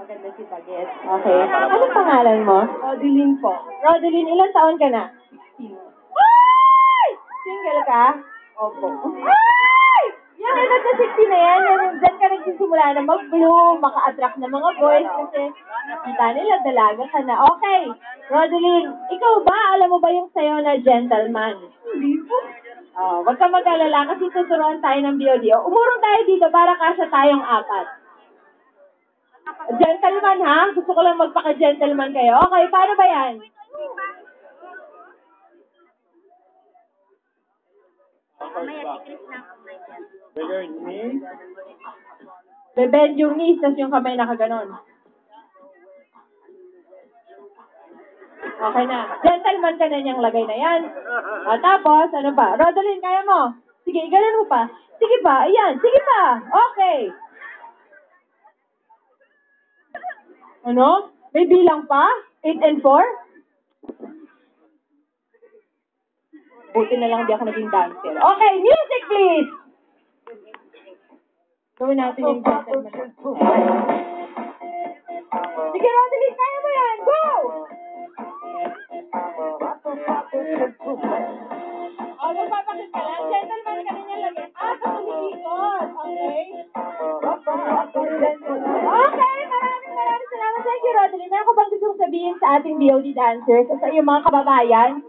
maganda si Baget. Okay. Anong pangalan mo? Rodeline po. Rodeline, ilang taon ka na? Ay! Single ka? Opo. Ay! Yung edad na 60 na yan, dyan ka nagsisimula na mag-bloom, maka-attract ng mga boys kasi nakita nila dalaga ka na. Okay. Rodeline, ikaw ba? Alam mo ba yung sayo na gentleman? Hindi po. Wag ka mag-alala kasi tuturuan tayo ng BOD. Umurong tayo dito para kasya tayong apat. Gentleman ha? Gusto ko lang magpaka-gentleman kayo. Okay, paano ba yan? Bebend yung knees, tas yung kamay nakaganon. Okay na. Gentleman ka na niyang lagay na yan. Tapos, ano pa? Rodeline, kaya mo? Sige, ganun mo pa. Sige pa, ayan. Sige pa. Okay. Ano? May bilang pa? 8 and 4? Buti na lang di ako naging dancer. Okay, music please! Gawin natin yung gentleman. Sige, Rodeline, kaya mo yan. Go! Magpapakit ka lang. Gentleman ka rin yung lagay. Sa tumilikot. Okay? Okay, maraming salamat. Thank you, Rodeline. Meron ko bang gustong sabihin sa ating BOD dancers at sa iyong mga kababayan?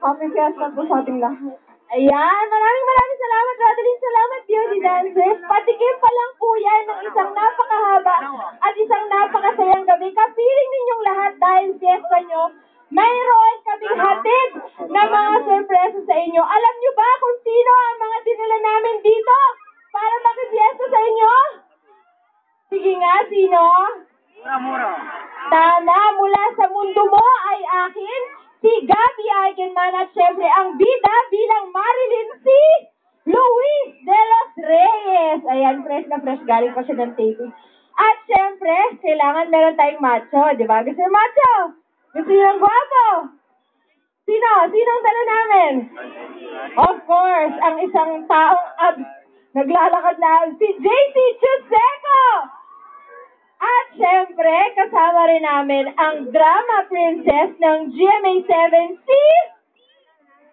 Happy fiesta po sa ating lahat. Ayan, maraming salamat, Rodeline. Salamat, BOD dancers. Patikim pa lang po yan ng isang napakahaba at isang napakasayang gabi. Kapiling ninyong lahat dahil fiesta nyo. Mayroon kaming hatid na mga sorpresa sa inyo. Alam nyo ba kung sino ang mga dinala namin dito para makifiesta sa inyo? Sige nga, sino? Mura. Tama, mula sa mundo mo ay akin, si Gabby Eigenman at syempre ang bida bilang Marilyn si Luis de los Reyes. Ayan, fresh na fresh, galing pa siya ng taping. At syempre, kailangan meron tayong macho, di ba? Gusto yung macho? Gusto yung gwapo? Sino? Sinong dala namin? Of course, ang isang taong naglalakad na si JC Chuseco! At syempre, kasama rin namin ang drama princess ng GMA7, si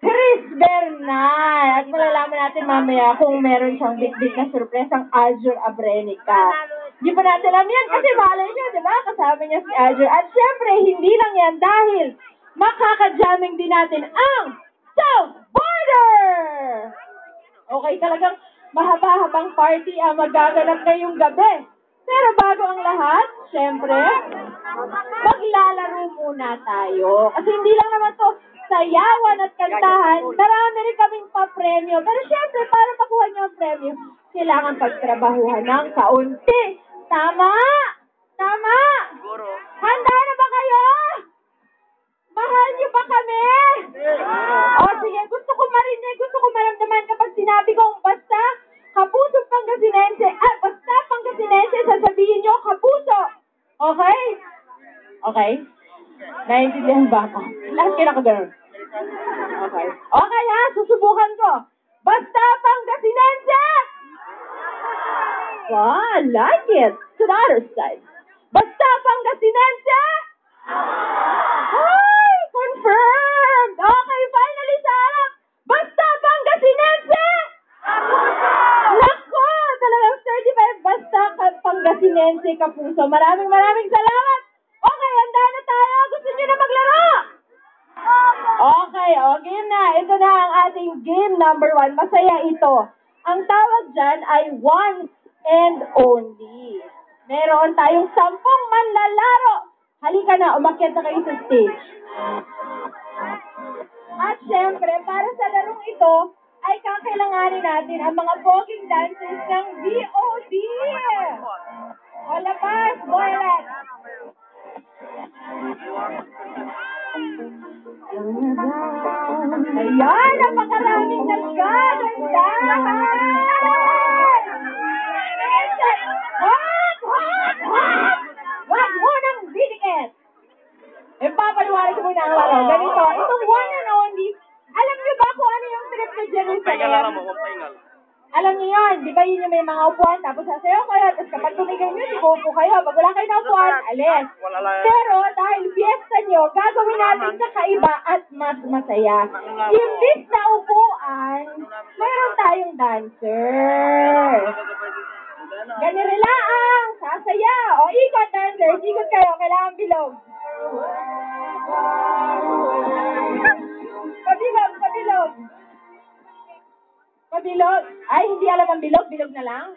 Chris Bernal. At malalaman natin mamaya kung meron siyang big na surpresang Azure Abrenica. Hindi pa natin alam yan kasi malay niyo, di ba? Kasama niya si Azure. At syempre, hindi lang yan dahil makaka-jamming din natin ang South Border! Okay, talagang mahaba-habang party ang magaganap ngayong gabi. Pero bago ang lahat, syempre, maglalaro muna tayo. Kasi hindi lang naman to sayawan at kantahan, marami rin kaming pa-premyo. Pero syempre, para makuha niyo ang premyo, kailangan pagtrabahuhan ng kaunti. Tama? Tama? Handa na ba kayo? Mahal niyo ba kami? O sige, gusto ko marinig, gusto ko maramdaman kapag sinabi kong basta Kapuso Pangasinense, basta Pangasinense, sasabihin niyo Kapuso. Okay? Okay? Naiintindihan ba ako? Lahat kayo nakaganon. Okay. Okay ha, susubukan ko. Basta Pangasinense! Wow, I like it. To the other side. Basta Pangasinense! Ay, confirmed! Okay, finally sa harap. Basta Pangasinense! Nako, talagang 35 basta Pangasinense Kapuso. Maraming salamat. Okay, handa na tayo. Gusto niyo na maglaro? Okay, game na. Ito na ang ating game number 1. Masaya ito. Ang tawag dyan ay once and only. Meron tayong 10 manlalaro. Halika na, umakyat na kayo sa stage. At syempre, para sa larong ito, ay kakailanganin natin ang mga poging dancers ng BOD. O labas, boylet. Ayan, napakaraming nagkaganda. Wag mo nang didikit. Papaliwanag ko muna ang laro. Ganito, itong one and only, alam niyo ba kung ano yung trip na Jerusalem? Alam niyo yun, di ba? sasabayin niyo may mga upuan, tapos sasayaw kayo, tapos kapag tumigil niyo, sibupo kayo. Pag wala kayo na upuan, alis. Pero dahil fiesta niyo, gagawin natin sa kaiba at mas masaya. Imbis na upuan, mayroon tayong dancer. Ganirila ang sasaya. O ikot, dancers. Ikot kayo. Kailangan bilog. Pabilog, pabilog. Pabilog. Ay, hindi alam ang bilog. Bilog na lang.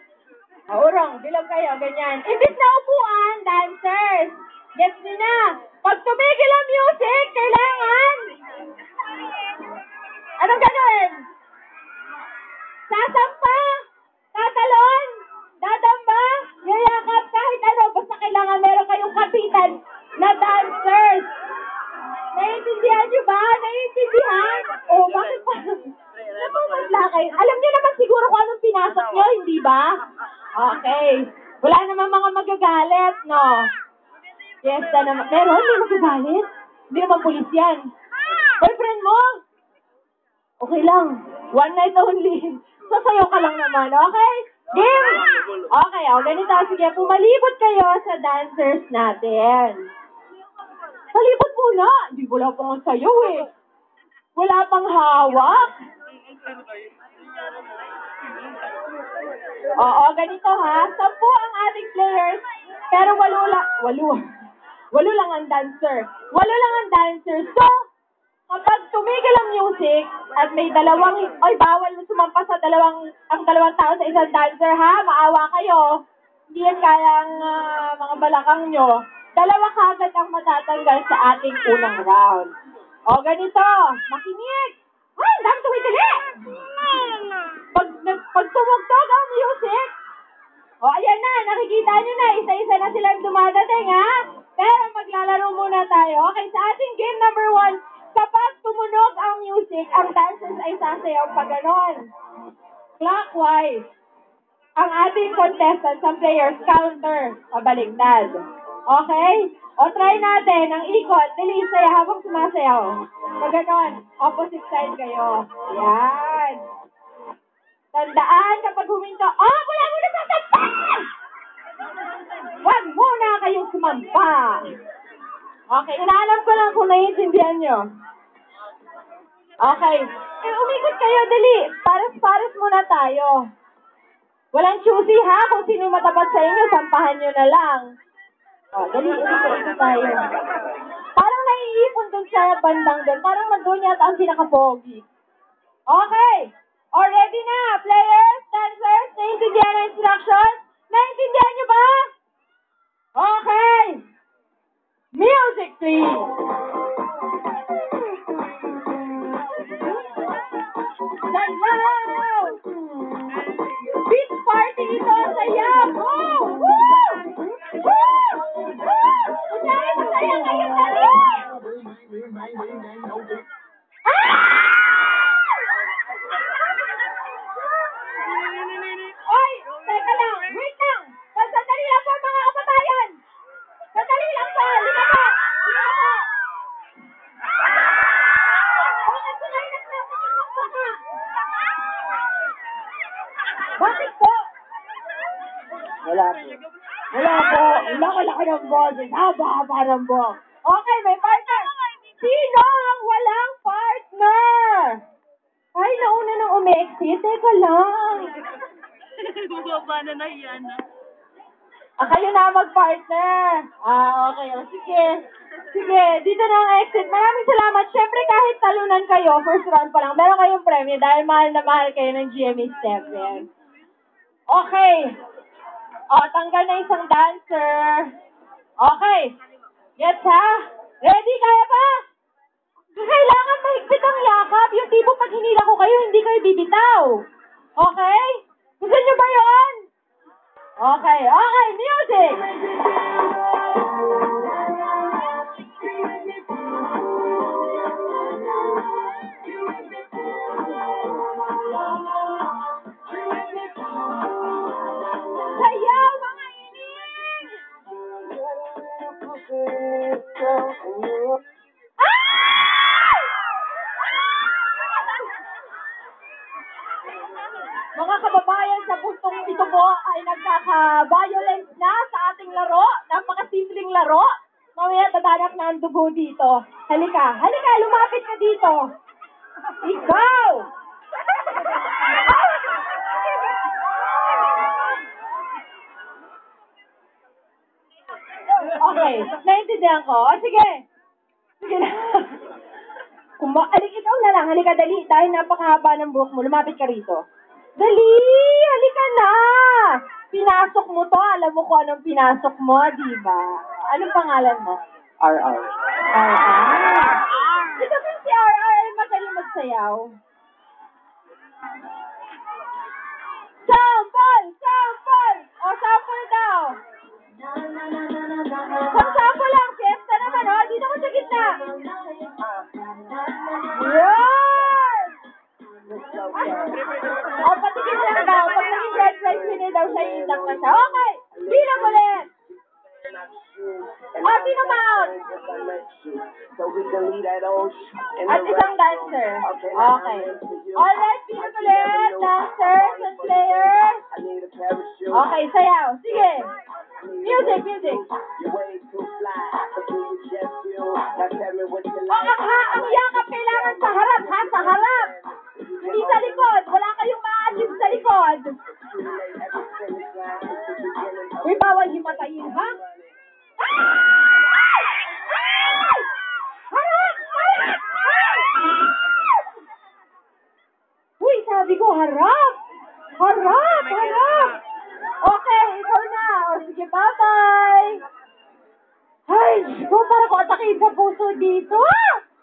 Urong, bilog kayo. Ganyan. Imbis na upuan, dancers. Gets nyo na. Pag tumigil ang music, kailangan. Anong gagawin? Sasampa. Tatalon. Dadamba. Yayakap kahit ano. Basta kailangan meron kayong kapitan na dancers. Naiintindihan nyo ba? Naiintindihan? O, bakit pa? Namumudla kayo. Alam nyo naman siguro kung anong pinasok nyo, hindi ba? Okay. Wala naman mga magagalit, no? Yes, naman. Meron? Hindi magagalit? Hindi naman pulis yan. Boyfriend mo? Okay lang. One night only. Sasayaw ka lang naman, okay? Game! Okay, ganito. Sige, pumalibot kayo sa dancers natin. Palibot muna. Hindi, wala pang sayaw eh. Wala pang hawak. Oo, ganito ha. 10 ang ating players, pero 8 lang ang dancer. 8 lang ang dancer. So, kapag tumigil ang music at may bawal sumampa sa ang dalawang tao sa isang dancer ha, maawa kayo. Hindi yan kayang mga balakang nyo. 2 kagad ang matatanggal sa ating unang round. O, ganito. Makinig. Ay, dami tumitili. Pag tumugtog ang music, o, ayan na, nakikita nyo na, isa-isa na silang dumadating, ha? Pero maglalaro muna tayo. Okay, sa ating game number 1, kapag tumunog ang music, ang dancers ay sasayaw pa ganon. Clockwise. Ang ating contestants, ang players, counter, pabaliktad. Okay? O, try natin ang ikot. Dali, saya habang sumasayaw. Pag ganon, opposite side kayo. Yan. Tandaan, kapag huminto, wala mo na sasampa! Huwag muna kayong sumampa. Okay, inaalam ko lang kung naiintindihan nyo. Okay. Umikot kayo, dali. Pares-pares muna tayo. Walang choosy ha, kung sino matapat sa inyo, sampahan nyo na lang. Dali, umikot tayo. Parang naiipon dun sa bandang dun. Parang nandun yata ang pinaka-pogi. Okay. Ready na, players, dancers, naiintindihan ang instructions? Naiintindihan nyo ba? Okay. Music, please. Sayaw! Beach party ito, sayaw! Woo! Woo! Woo! Woo! Masaya kayo, dali! Oy! Teka lang! Wait lang! Sandali lang po mga kapatayan! Sandali lang po! Lika po! Lika po! Bakit ko kayo nagsasakitok po ka? Bakit po? Wala po. Wala po. Laki-laki ng boses. Haba-haba ng buhok. Okay, may partner. Sino ang walang partner? Ay, nauna nang umi-exit. Teka lang. Bumaba na nahiyan na. Kayo na mag-partner. Okay. Sige. Sige, dito na ang exit. Maraming salamat. Siyempre, kahit talunan kayo, first round pa lang, meron kayong premyo dahil mahal na mahal kayo ng GMA Stephen. Okay. Tanggal na isang dancer. Okay. Yes, ha? Ready? Kaya ba? Kailangan mahigpit ang yakap. Yung tipo pag hinila ko kayo, hindi kayo bibitaw. Okay? Gusto nyo ba yun? Okay. Okay, music! Sayaw, mga ining! Mga kababayan sa pustong ito po ay nagkaka-violence na sa ating laro. Napakasimpleng laro. Mamaya tatanak na ang dugo dito. Halika, lumapit ka dito. Ikaw! Okay, naintindihan ko. O, sige. Sige na. Ikaw na lang. Halika, dali. Dahil napakahaba ng buhok mo, lumapit ka rito. Dali! Halika na! Pinasok mo to. Alam mo kung anong pinasok mo, di ba? Anong pangalan mo? RR. RR. Ito ba si RR ay magaling magsayaw? Sample! Sample! O, sample daw. Sample lang. Fiesta naman, o. Dito ko sa gitna. Yes! O, patikin lang daw. Pag naging red rice winner daw siya, iitak na siya. Okay! Bilang ulit! O, sino ma-out? At isang dancer. Okay. Alright, bilang ulit. Dancers and players. Okay, sayaw. Sige. Music, music. Ang yakap kailangan sa harap, ha? Sa harap. Hindi sa likod. Wala kayong ma-achieve sa likod. Uy, bawal himatayin, ha? Harap! Harap! Uy, sabi ko, harap! Harap! Harap! Okay, ikaw na. O, sige, bye-bye. Ay, ko para ko atakin sa puso dito.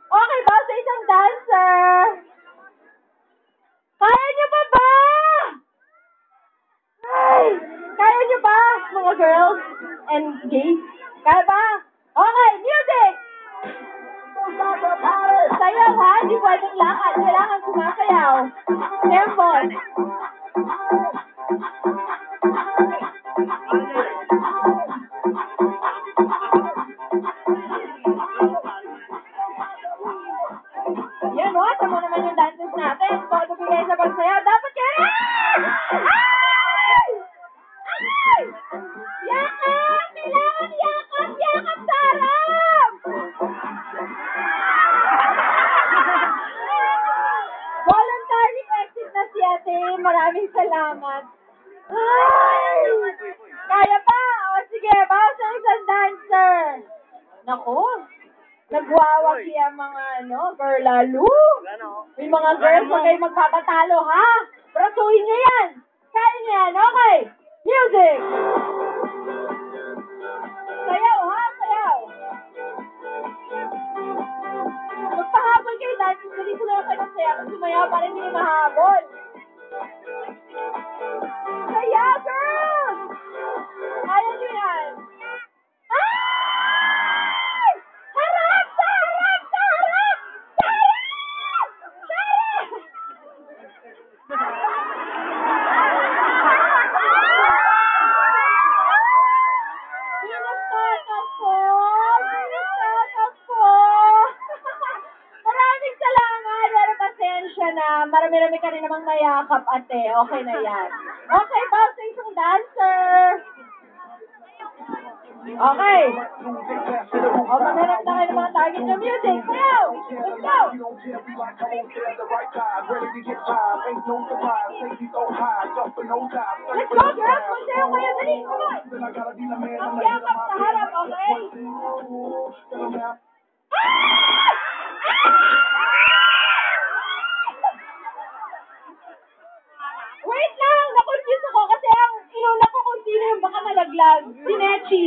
Okay, ba sa isang dancer? Kaya niyo ba ba? Ay, kaya niyo ba, mga girls and gays? Kaya ba? Okay, music! Sayaw, ha? Hindi pwedeng lakad. Kailangan sumasayaw. Tempo. Yan, o. Tama naman yung dances natin. Todo bigay sa pagsayaw. Dapat kaya! Ay! Ay! Yakap! Kailangan yakap! Yakap sa harap! Voluntary exit na si ate. Maraming salamat. Ay! Kaya pa? O sige, bawas sa isang dancer. Naku, nagwawagi ang mga girlalo. May mga girls, huwag kayo magpapatalo, ha? Brasuhin niyo yan. Kaya niyo yan, okay? Music! Sayaw, ha? Sayaw. Magpahabol kayo dahil dali ko lang kayo magsayaw. Sumayaw para hindi mahabol. Sayaw, girl! Kaya niyo yan. Ay! Harap! Sa harap! Sa harap! Sa harap! Sa harap! Binagtag ako! Binagtag ako! Maraming salamat! Pero pasensya na. Marami-rami ka rin namang nayakap, ate. Okay na yan. Okay, boss, sa isang dancer. Okay. O, maghanap na kayo ng mga target na music. Now, let's go! Let's go, girls! Magsayaw kayo. Dali, come on! Ang yakap sa harap, okay? Wait lang! Na-confuse ako kasi ang inuna ko kung sino yung baka malaglag. Si Nechi.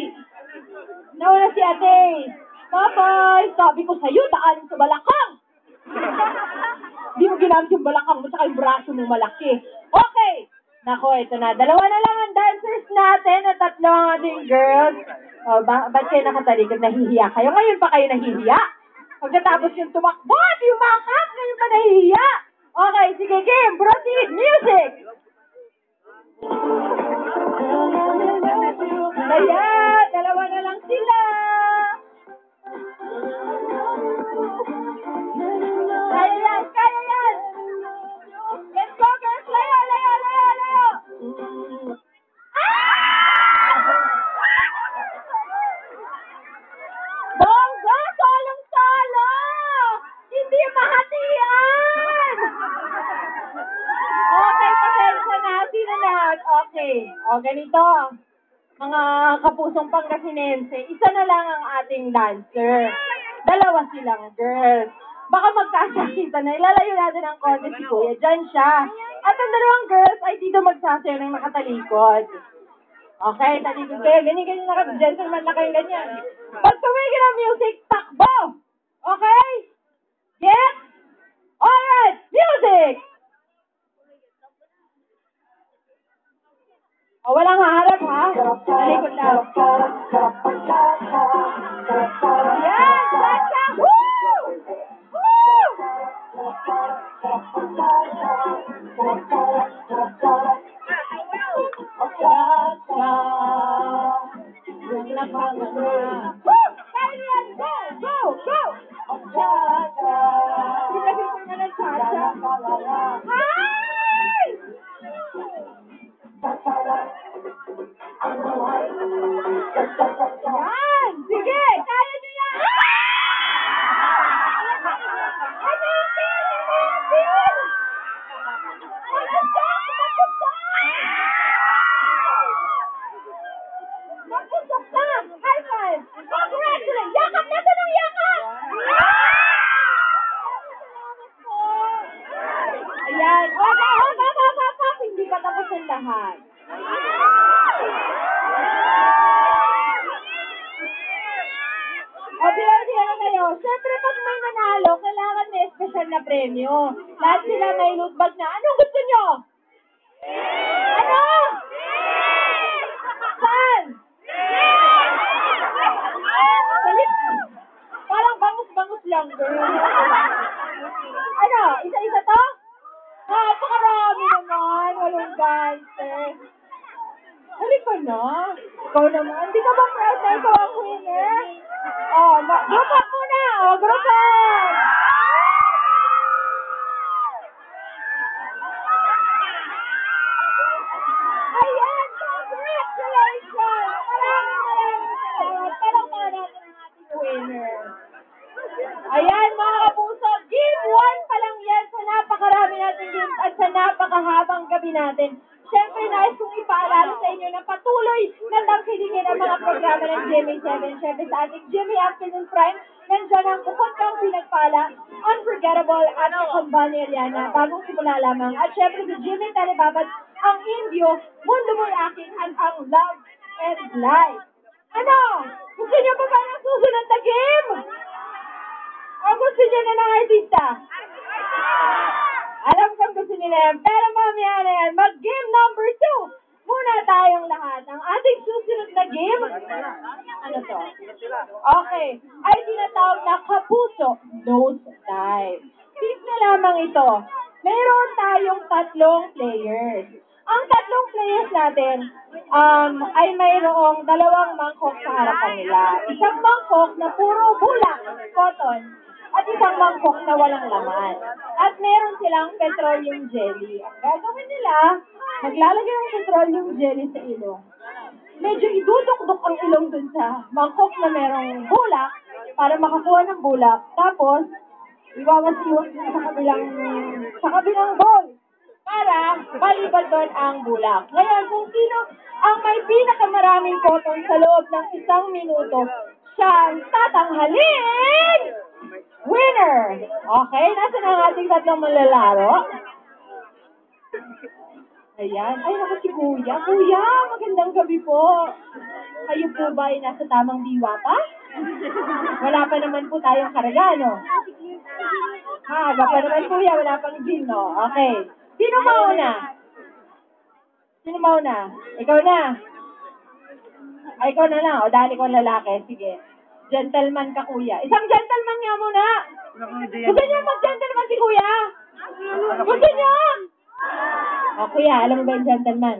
Nauna si ate. Bye-bye! Sabi ko sa'yo, daan sa balakang! Hindi mo ginamit yung balakang mo saka yung braso mo malaki. Okay! Nako, ito na. Dalawa na lang ang dancers natin at tatlo ang ating girls. O, ba't kayo nakatalikod? Nahihiya kayo? Ngayon pa kayo nahihiya? Pagkatapos yung tumakbo at yung makap, ngayon pa nahihiya? Okay, sige, game! Proceed! Music! Ayan! Dalawa na lang sila! Kaya yan! Kaya yan! Let's go, girls! Layo! Layo! Layo! Layo! O, ganito. Mga kapusong Pangasinense, isa na lang ang ating dancer. Dalawa silang girls. Baka magkasakita na. Ilalayo natin ang konti si Kuya. Diyan siya. At ang dalawang girls ay dito magsasayaw ng nakatalikod. Okay, talikod kayo. Ganyan-ganyan na gentleman na kayo ganyan. Pag tumigil ang music, takbo! Okay? Get? Alright, music! O, walang haharap ha? Talikod lang. Yan! Cha-cha! Woo! Woo! Cha-cha! Woo! Kaya yan! Go! Go! Go! Cha-cha! Hindi kasi ko na ng cha-cha. Hi! Yan! Sige! Kaya nyo yan! Hanapin! Hanapin! Magpusok! Magpusok! Magpusok na! High five! Congratulations! Yakap na! Saan ang yakap? Ayan. Hop! Hindi pa tapos ang lahat. O, diyan na kayo. Siyempre, pag may nanalo, kailangan may special na premyo. Lahat sila may loot bag na. Anong gusto nyo? Ano? Saan? Salit. Parang bangus-bangus lang, girl. Ano? Isa-isa to? Napakarami naman. Walang dancer. Halika na. Ikaw naman. Hindi ka ba proud na ikaw ang winner? Oh, group up muna. Oh, group up. Ayan, congratulations. Maraming salamat. Palakpakan natin ang ating winner. Ayan, mga kapuso. Game 1 pa lang yan sa napakarami natin games at sa napakahabang gabi natin. Siyempre, nais kong ipaalala sa inyo na patuloy na tangkilingin ang mga programa ng GMA7. Siyempre, sa ating GMA Afternoon Prime, nandiyan ang bukod kang pinagpala, Unforgettable at Kumbani Ariana, bagong simula lamang. At siyempre, sa GMA Telebabat, ang Indio, Mundo Mo'y Akin, at ang Love and Life. Ano? Gusto niyo pa ba ng susunod na game? O gusto niyo na ng artista? Alam kong gusto nila yan. Pero mamaya na yan, mag-game number 2. Muna tayong lahat. Ang ating susunod na game, ano to? Okay. Ay tinatawag na Kapuso Nose Dive. Tip na lamang ito. Mayroon tayong 3 players. Ang 3 players natin ay mayroong 2 mangkok sa harapan nila. Isang mangkok na puro bulak, cotton, at isang mangkok na walang laman. At meron silang petroleum jelly. Ang gagawin nila, maglalagay ng petroleum jelly sa ilong. Medyo idudukduk ang ilong dun sa mangkok na merong bulak para makakuha ng bulak. Tapos, iwawasiwas dun sa kabilang bowl para malibad doon ang bulak. Ngayon, kung sino ang may pinakamaraming cotton sa loob ng 1 minuto, siya ang tatanghalin winner! Okay, nasa na ang ating 3 malalaro? Ayan. Ay, naku si Kuya. Kuya, magandang gabi po. Kayo po ba ay nasa tamang diwa pa? Wala pa naman po tayong karga, no? Iba pa naman Kuya, wala pang gin, no? Okay. Sino mauna? Sino mauna? Ikaw na. Ay, ikaw na lang. O, dahil ikaw lalaki. Sige. Gentleman ka, Kuya. Isang gentleman nga muna. Gusto niyo mag-gentleman si Kuya? Gusto niyo? O, Kuya, alam mo ba yung gentleman?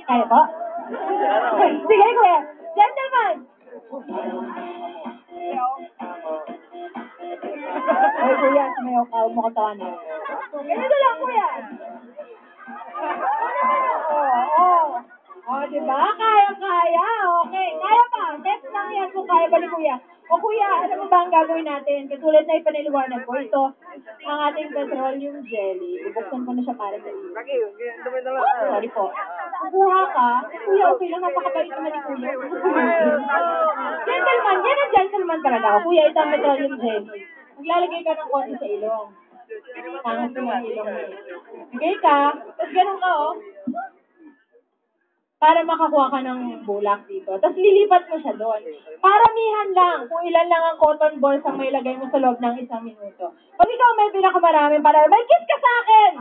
Kaya po? Sige, Kuya. Gentleman! Ay, Kuya, sumayaw ka. Huwag mo katawanan. Ganito lang, Kuya. Diba? Kaya. Okay. Kaya pa. Test lang yan kung kaya ba ni Kuya. O Kuya, alam mo ba ang gagawin natin? Katulad na ipaniliwanag ko, ito, ang ating petroleum jelly. Bubuksan ko na siya para sa iyo. Sorry po. Kuha ka. Kuya, okay lang. Napakabait naman ni Kuya. Gentleman. Yan ang gentleman talaga ako. Kuya, ito ang petroleum jelly. Maglalagay ka ng konti sa ilong. Tangan ko ng ilong mo. Bigay ka. Tapos ganun ka, oh. Para makakuha ka ng bulak dito. Tapos lilipat mo siya doon. Paramihan lang kung ilan lang ang cotton balls ang may lagay mo sa loob ng 1 minuto. Pag ikaw may pinakamarami, para may kiss ka sa akin!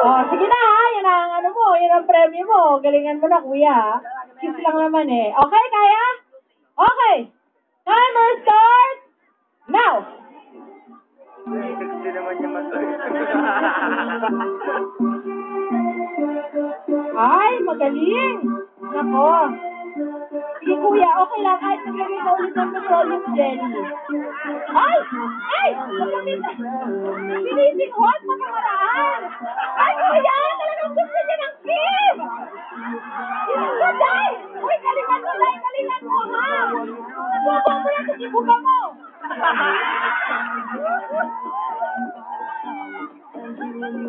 Oh, sige na ha, yan ang ano mo, yan ang premyo mo. Galingan mo na kuya ha. Kiss lang naman eh. Okay, kaya? Okay. Timer start now! Hindi naman niya Ay, magaling! Nako. Sige kuya, okay lang. Kahit naglagay ka ulit ng petroleum jelly. Ay! Ay! Malamit! Sinising hot mga maraan! Ay, kuya! Talagang gusto niya ng kiss! Sinagsaday! Uy, kalingan mo! Dahil kalingan mo, ha! Nagbubo mo yan sa sibuga mo!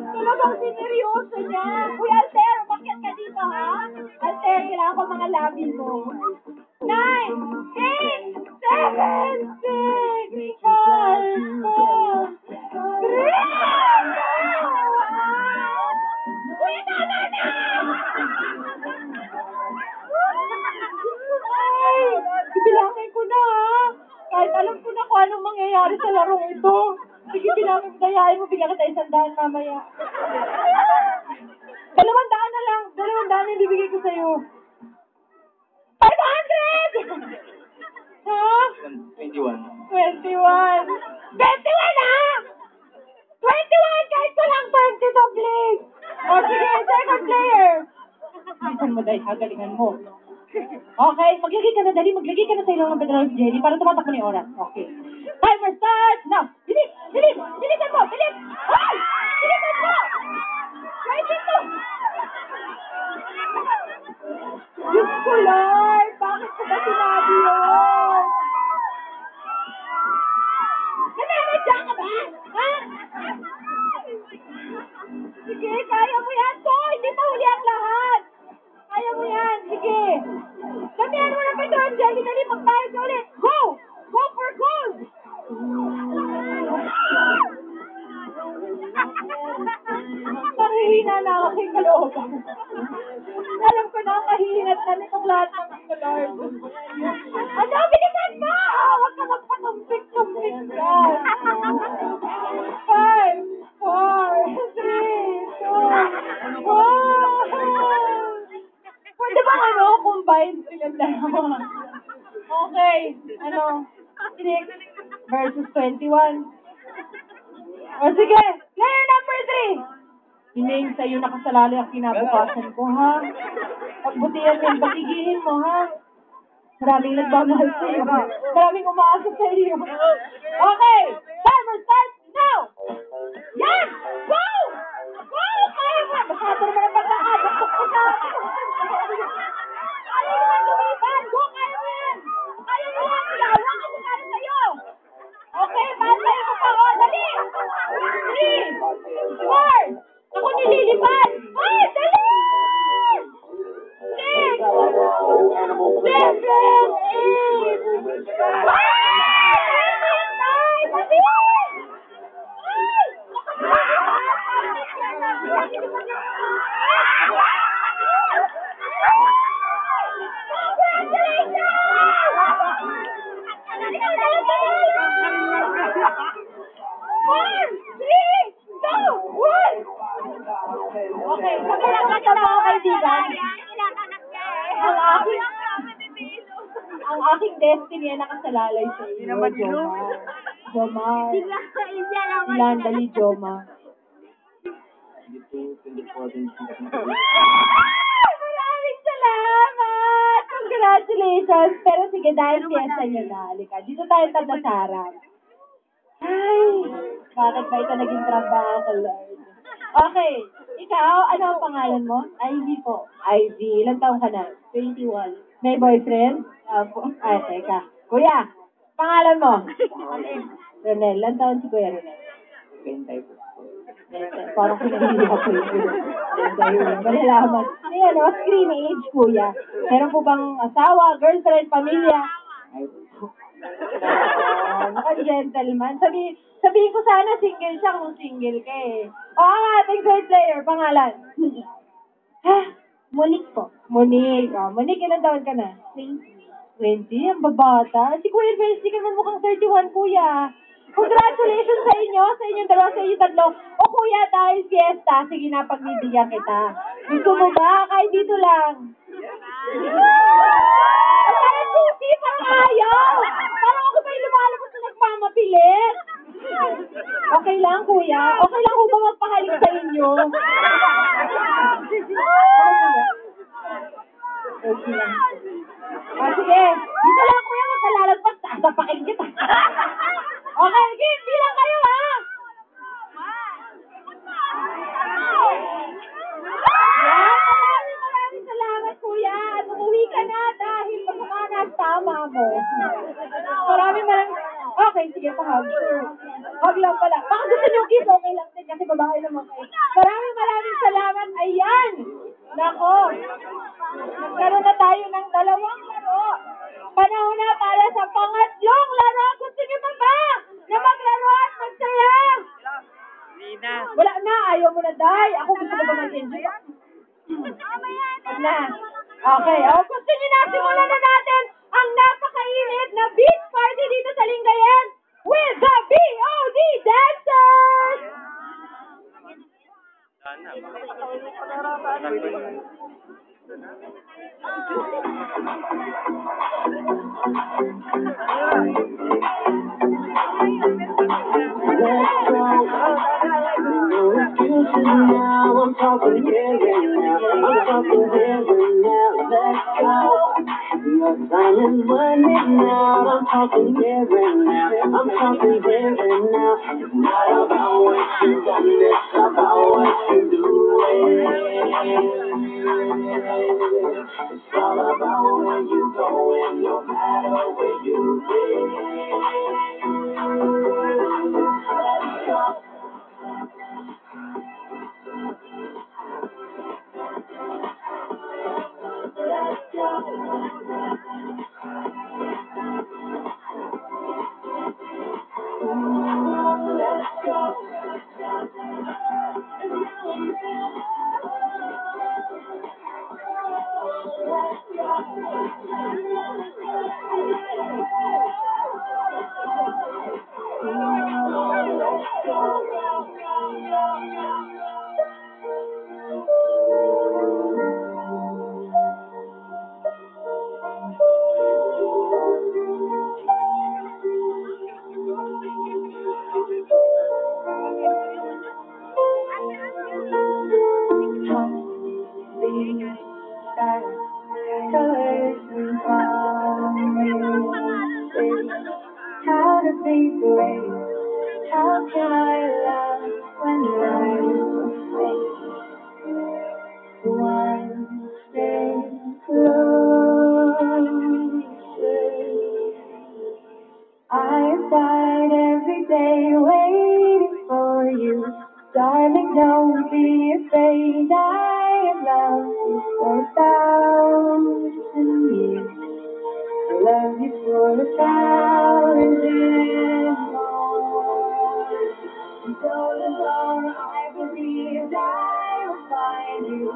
Talagang sineryoso niya. Kuya Alter, bakit ka dito, ha? Alter, kailangan ko mga labi mo. 9, 8, 7, 6, 5, 4, 3, 2, 1. Kuya, tama na! Ay, ibilangin ko na, ha? Kahit alam ko na kung anong mangyayari sa larong ito. Sige, bilangin mo, dayain mo, bigyan kita 100 mamaya. 200 na lang. 200 yung bibigay ko sa'yo. 500! Ha? 21. 21. 21 na! 21! Kahit ko lang 20 to, please! O, sige, second player. Bilisan mo, Day, galingan mo. Okay, maglagay ka na, Dali. Maglagay ka na sa ilong ng petroleum jelly para tumatakbo na yung oras. Okay. Timer starts now! Bilis! Bilis! Bilisan mo! Bilis! Ay! Bilisan mo! 22! Diyos ko, Lord! Bakit ko ba sinabi yun? Nananadya ka ba? Ha? Sige, kaya mo yan to! Hindi pa huli ang lahat! Kaya mo yan! Sige! Damihan mo ng petroleum jelly! Dali, magbayad ka ulit! Go! Go for gold! Mahihina na ako kay kalooban. Alam ko na mahihinat na nitong lahat ng ito, Lord. Ano? Bilisan mo! Huwag ka magpatumpik-tumpik yan. 5, 4, 3, 2, 1. Pwede ba combine silang dalawa? Okay. 6 versus 21. O sige, player number 3. Hining sa'yo nakasalali ang kinabukasan ko, ha? Pagbutihan mo yung pagigihin mo, ha? Maraming nagmamahal sa'yo. Maraming umaasa sa'yo. Okay, timer starts now! Yan! Go! Go! Kaya mo! Masyado naman ang pagkakabuktok ko sa akin. Ayaw naman lumipan! Go! Kaya mo yan! Kaya mo yan! Ilawa ka sa kanya sa'yo! Okay, bantay ko pa. O, dali! 3, 4, ako nililipad! Ay, dali! 6, 7, 8, ay! Dali! Okay, sa pinakata mga kaibigan, ang aking destiny ay nakasalalay sa iyo, Joma. Joma. Ilan, dali, Joma. Maraming salamat! Congratulations! Pero sige, dahil fiesta nyo na, halika. Dito tayo tatasarap. Ay, bakit ba ito naging trabaho ko, Lord? Okay, ikaw, ano ang pangalan mo? Ivy po. Ivy, ilang taong ka na? 21. May boyfriend? Teka. Kuya, pangalan mo? Ronel. Ilang taon si Kuya Ronel? Parang pinahiya ko yun. Malalaman. Ayan, screen age, kuya. Meron po bang asawa, girlfriend, pamilya? Naka-gentleman. Sabihin ko sana single siya kung single ka eh. O, ang ating third player, pangalan? Ha? Monique po. Monique. Oh, Monique, ilan taon ka na? 20, ang babata. Si Kuya Vince, di ka naman mukhang 31, kuya. Congratulations sa inyo, sa inyong dalawa, sa inyong tatlo. O kuya, dahil fiesta, sige na, pagbibigyan kita. Gusto mo ba? Kahit dito lang. Parang susi, parang ayaw. Parang ako ba yung lumalabas na nagmamapilit? Okay lang, kuya. Okay lang ko ba magpahalik sa inyo? Okay lang. Sige. Dito lang, kuya, magkalalagpas. Sasapakin kita. Okay, game. Bilang kayo, ha? Maraming salamat, kuya. At umuwi ka na dahil pagkamanas tama mo. Maraming. Okay, sige, pahag. Hag lang pala. Baka gusto nyo kiss, okay lang din kasi babae naman kayo. Maraming salamat. Ayan. Nako. Nagkaroon na tayo ng dalawang laro. Panahon na para sa pangatlong laro. Gusto nyo ba na maglaro at magsaya? Wala na. Ayaw mo na, Day. Ako gusto ko ba mag-enjoy? Wag na. Okay. O, gusto nyo na, simulan na natin ang napakainit na beach party dito sa Lingayen with the BOD Dancers! Now I'm talking here and now. I'm talking here and now. Let's go. Your time is running now. I'm talking here and now. I'm talking here and now. It's not about what you done, it's about what you do. It's all about where you going, no matter where you've been. Let's go. How to be brave? How can I love when I'm afraid? One step closer. I fight every day waiting for you. Darling, don't be afraid. I have loved you for 1,000 years. I love you for 1,000 more. Don't alone, I believe I will find you.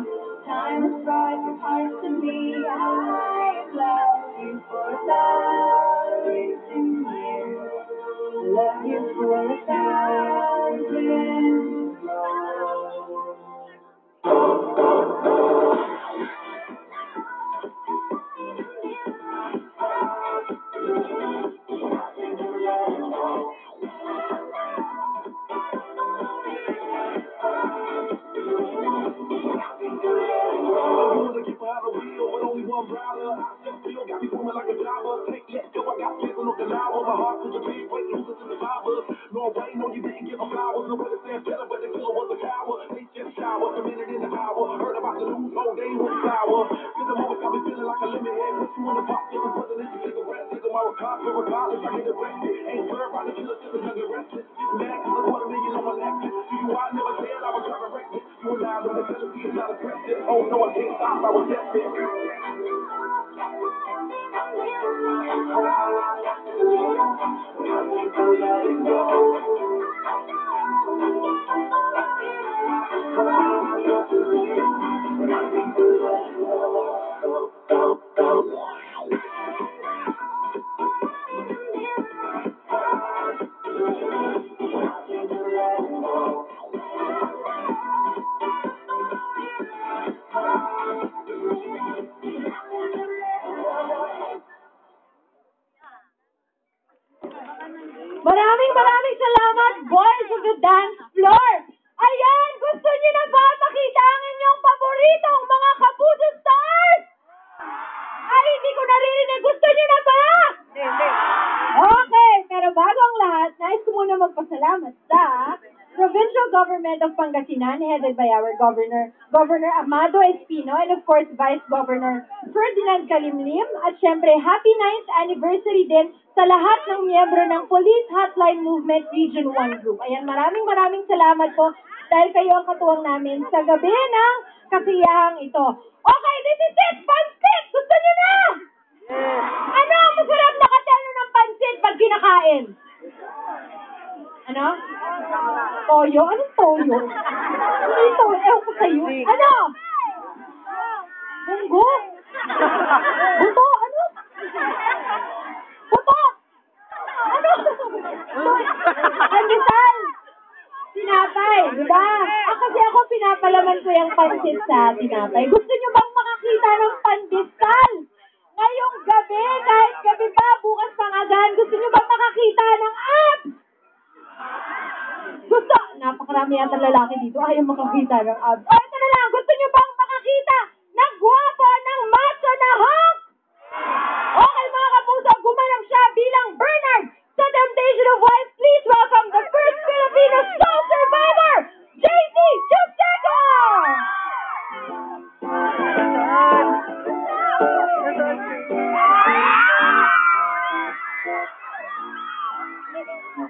Time has brought your heart to me. I have loved you for 1,000 years. I love you for 1,000 more. Maraming salamat, boys of the dance floor. Ayan, gusto niyo na ba makita ang inyong paboritong mga Kapuso Stars? Ay, hindi ko naririnig. Gusto niyo na ba? Hindi. Okay, pero bago ang lahat, nais ko muna magpasalamat sa Provincial Government of Pangasinan, headed by our Governor Amado Espino, and of course, Vice Governor Ferdinand Kalimlim, at syempre, happy 9th anniversary din sa lahat ng miyembro ng Police Hotline Movement Region 1 Group. Ayan, maraming salamat po dahil kayo ang katuwang namin sa gabi ng kasiyahang ito. Okay, this is it! Pansit! Gusto niyo na? Ano ang masarap na katelo ng pansit pag kinakain? Ano? Toyo? Anong toyo? Ano yung toyo? Ewan ko sa'yo. Ano? Munggo? Buto? Ano? Buto? Ano? Pandesal? Tinapay, di ba? Kasi ako pinapalaman ko yung pansit sa tinapay. Gusto nyo bang makakita ng pandesal? Ngayong gabi, kahit gabi pa, bukas pangagan, gusto nyo bang makakita ng abs? Gusto, napakarami yata lalaki dito, ayaw makakita ng abs. O, ito na lang, gusto nyo bang makakita ng gwapo ng macho na hunk? Okay, mga kapuso, gumanap siya bilang Bernard sa Temptation of Wives. Please welcome the first Filipino soul survivor, JC Juseco!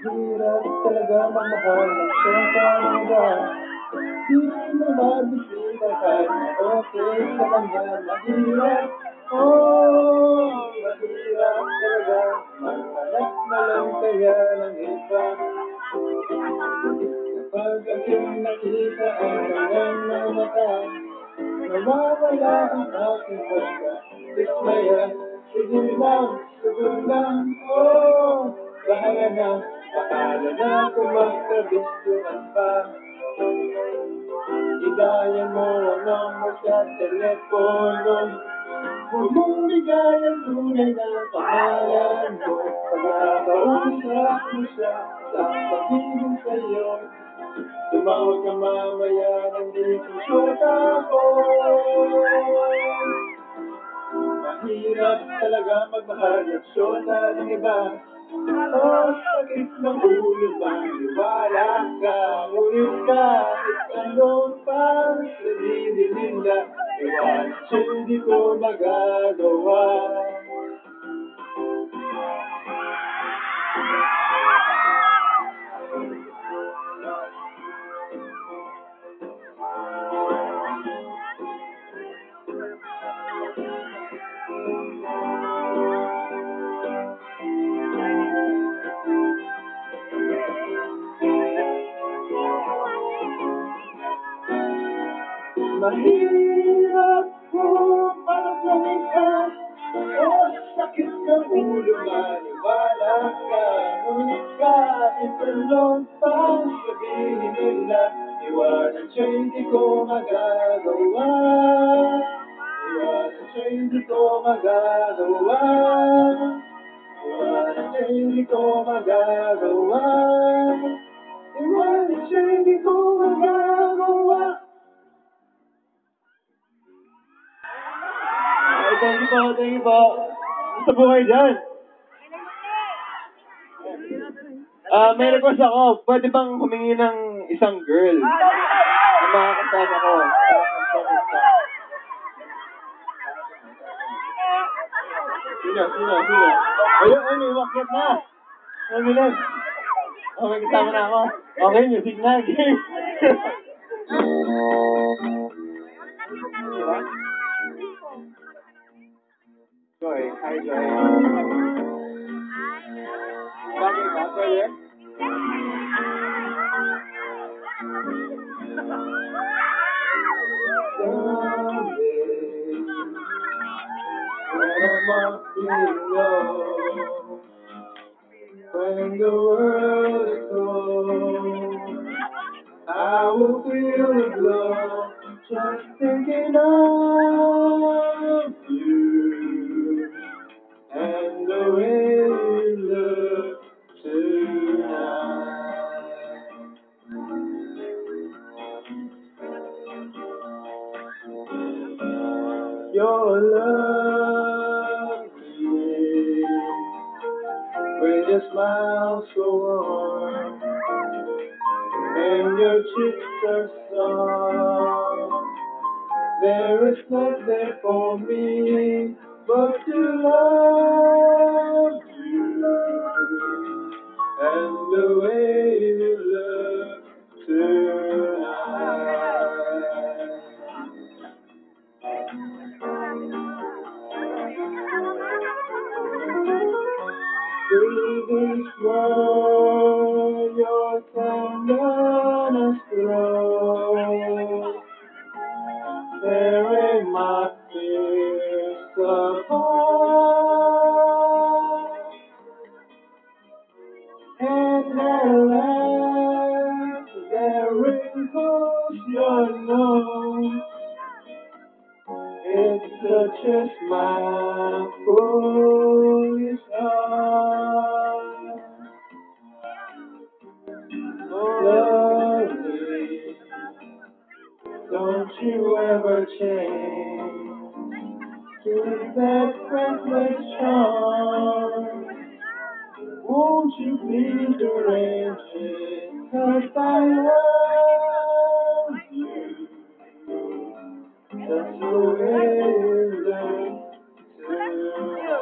Mahirap talaga mamahal ng siyempre. Di mo mabisita kahit na okay sa kanya. Mahirap, mahirap talaga. Maghanap na lang kaya ng iba. Kapag aking nakita ang kanyang mga mata, nawawala ang aking pagka. Dismaya, sige lang, bahala na, akala na kung magkabistuhan pa. Igayan mo ang number sa telepono. Huwag mong bigayan tunay na pangalan mo. Pagkakausap mo siya, sasabihin sa'yo. Tumawag ka mamaya ng desisyon ako. Mahirap talaga magmahal at syota ng iba. Sakit ng ulo ba? Wala ka, ngunit kahit anong pang sabihin nila, iwan siya hindi ko magagawa. Mahirap po para sa iba. Sakit ng ulo, maniwala ka. Ngunit kahit anong pang sabihin nila, iwanan siya hindi ko magagawa. Iwanan siya hindi ko magagawa. Iwanan siya hindi ko magagawa. Iwanan siya hindi ko magagawa. Thank you po. Gusto po kayo dyan? May request ako. Pwede bang humingi ng isang girl? Ang mga kasama ko. Sino? Ayun, iwakyat na. Ang bilis. May kasama na ako. Okay, music na. Game. raise your hand. Bagay ba? Pwede? When I'm up below, when the world is cold, I will feel the glow just thinking of you and the way you look tonight. Your love with your smile so warm and your cheeks are soft. There is nothing for me but to love you and the way you look tonight. Through this world, your tenderness grows, tearing my fears apart. And at last, there wrinkles your nose. It touches my foolish heart. Lovely, don't you ever change. Keep that breathless charm. Won't you please arrange it? 'Cause I love you. That's the way you look tonight.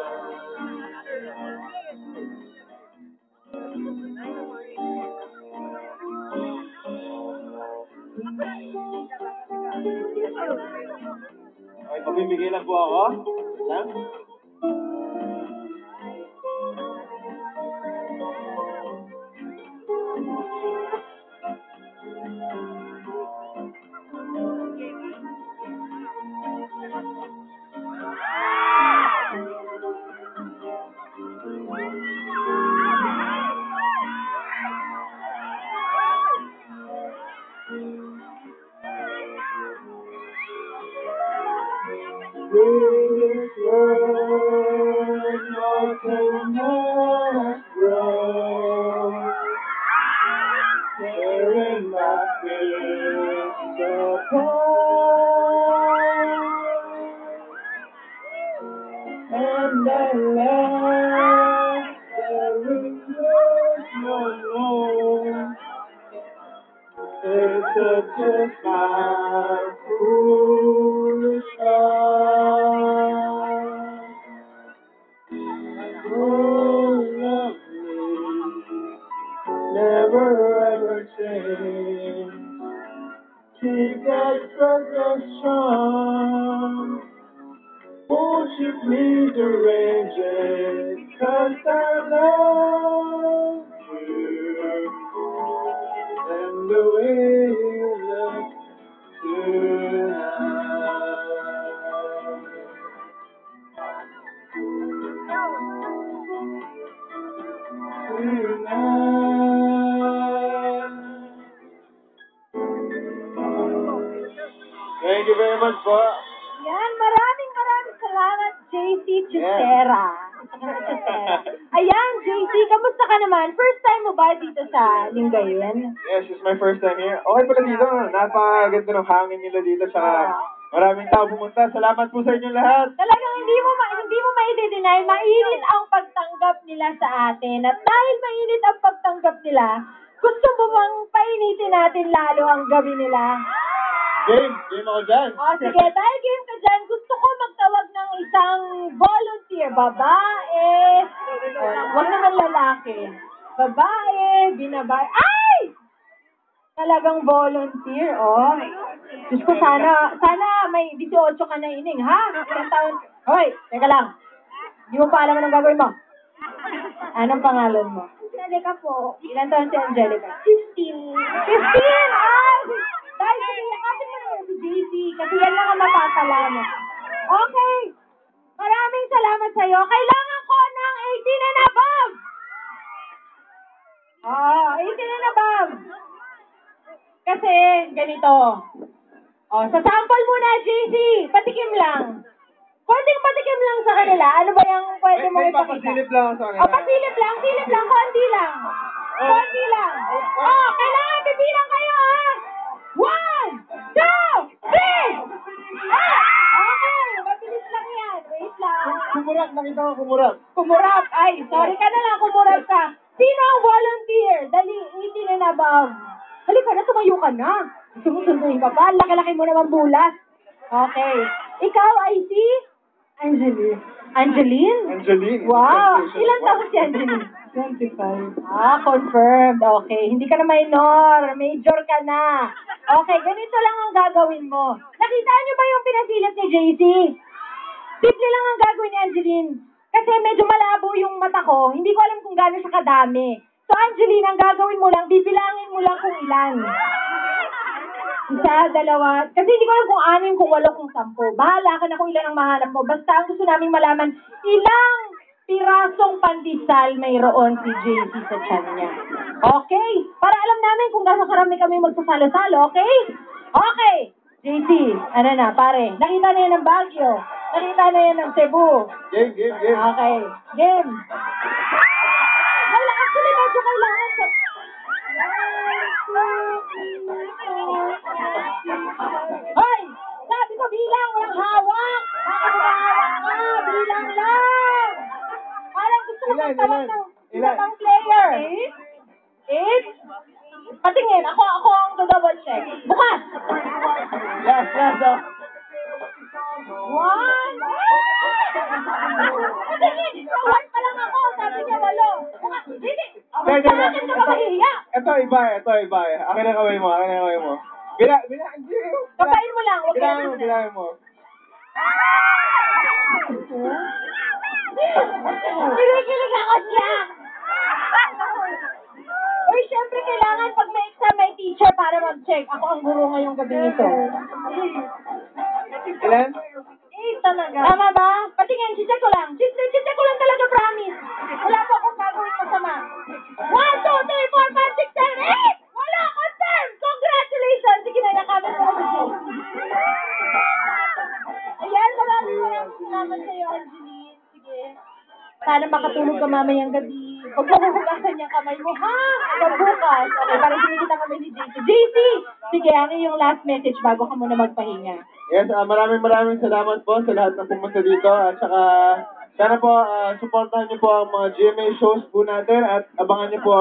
Okay, pabibigay lang po ako. Lang? Through this world, your tenderness grows, tearing my fears apart. And at last, there is no more. It touches my foolish heart. Oh, lovely, never ever change. Keep that breathless charm. Won't you please arrange it? 'Cause I love you and the way you look Thank you very much po. Yan, maraming salamat, JC Chistera. Ayan, JC, kamusta ka naman? First time mo ba dito sa Lingayen? Yes, it's my first time here. Okay pala dito. Napakaganda ng hangin nila dito. Saka maraming tao pumunta. Salamat po sa inyo lahat. Talagang hindi mo ma-deny, mainit ang pagtanggap nila sa atin. At dahil mainit ang pagtanggap nila, gusto mo bang painitin natin lalo ang gabi nila? Game ako dyan. Sige, dahil game ka dyan, gusto ko magtawag ng isang volunteer. Babae, wag naman lalaki. Babae, binabay. Ay! Talagang volunteer, oh. Diyos ko, sana may 18 ka na ining, ha? Ilang taon? Hoy, teka lang. Hindi mo pa alam anong gagawin mo. Anong pangalan mo? Angelica po. Ilan taon si Angelica? 15. 15! Ay! Dahil sige, yakapin mo naman si JC kasi yan lang ang mapapala mo. Okay! Maraming salamat sa'yo. Kailangan ko ng 18 and above! 18 and above! Kasi, ganito. Sa sample muna, JC. Patikim lang. Konting patikim lang sa kanila. Ano ba yung pwede mo ipakita? Papasilip lang ako sa kanila. Pasilip lang, konti lang. Konti lang. Kailangan bibilang kayo, ha? 1, 2, 3! Okay, mabilis lang yan. Wait lang. Kumurat, nakita ko kumurat. Kumurap. Ay, sorry ka na lang, kumurap ka. Sino ang volunteer? Dali, 18 and above. Halika na, tumayo ka na. Sumusunduin ka pa. Laki-laki mo naman bulas. Okay. Ikaw ay si? Angeline. Angeline. Wow. Ilan taon si Angeline? 25. Confirmed. Okay. Hindi ka na minor. Major ka na. Okay, ganito lang ang gagawin mo. Nakita niyo ba yung pinasilip ni JC? Simple lang ang gagawin ni Angeline. Kasi medyo malabo yung mata ko. Hindi ko alam kung gaano siya kadami. So, Angeline, ang gagawin mo lang, bibilangin mo lang kung ilan. Isa, dalawa. Kasi hindi ko alam kung 6, kung 8, kung 10. Bahala ka na kung ilan ang mahanap mo. Basta ang gusto naming malaman, ilang pirasong pandesal mayroon si JC sa tiyan niya. Okay? Para alam namin kung gaano karami kami magsasalo-salo, okay? Okay. JC, ano na, pare? Nakita na yan ng Baguio. Nakita na yan ng Cebu. Game. Okay. Game. Wala, actually, medyo kailangan sa... Hoy! Sabi ko bilang, walang hawak! Bakit hawak ka? Bilang lang! Parang gusto ko Ilan? magtawag ng isa Ilan? pang player. 8? Patingin, ako ang double check. Bukas! Last. 1! Patingin! Sa 1 pa lang ako. Sabi niya 8. Bukas! Hindi! Bakit ka ba mahihiya? Ito iba. Akin ang kamay mo. Bilang, Angel. Kapain mo lang. Huwag Bilangin mo. Kinikilig ako siya. Uy, syempre kailangan pag may exam, may teacher para mag-check. Ako ang guro ngayong gabi nito. Ilan? 8 talaga. Tama ba? Patingin, check ko lang. Check ko lang talaga, promise. Wala po akong gagawin masama. 1, 2, 3, 4, 5, 6, 7, 8! Wala, confirm! Congratulations! Sige na, nakamin mo na si Ayan, maraming salamat sa'yo, Angeline. Sige. Sana makatulog ka mamayang gabi. Huwag mo huhugasan yung kamay mo, ha? Hanggang bukas. Okay, para hindi kita kamay ni JC. JC! Sige, ang iyong last message bago ka muna magpahinga. Yes, maraming salamat po sa lahat ng pumunta dito. At saka, sana po, supportahan niyo po ang mga GMA shows po natin at abangan niyo po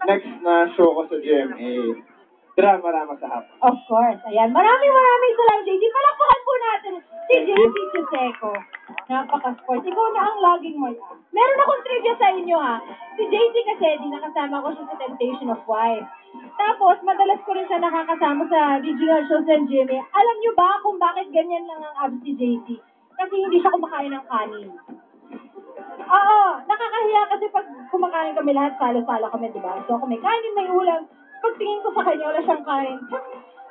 next na show ko sa GMA. Drama sa hapon. Of course. Ayan. Maraming salamat, JC. Palakpakan po natin si JC Chuseco. Napaka-sport. Ikaw na ang loging mo. Meron akong trivia sa inyo, ha. Si JC kasi, di nakasama ko siya sa Temptation of Wife. Tapos, madalas ko rin siya nakakasama sa regional shows ng GMA. Alam niyo ba kung bakit ganyan lang ang abs si JC? Kasi hindi siya kumakain ng kanin. Oo, nakakahiya kasi pag kumakain kami lahat, salo-salo kami, di ba? So, kung may kanin, may ulam, pagtingin ko sa kanya, wala siyang kain.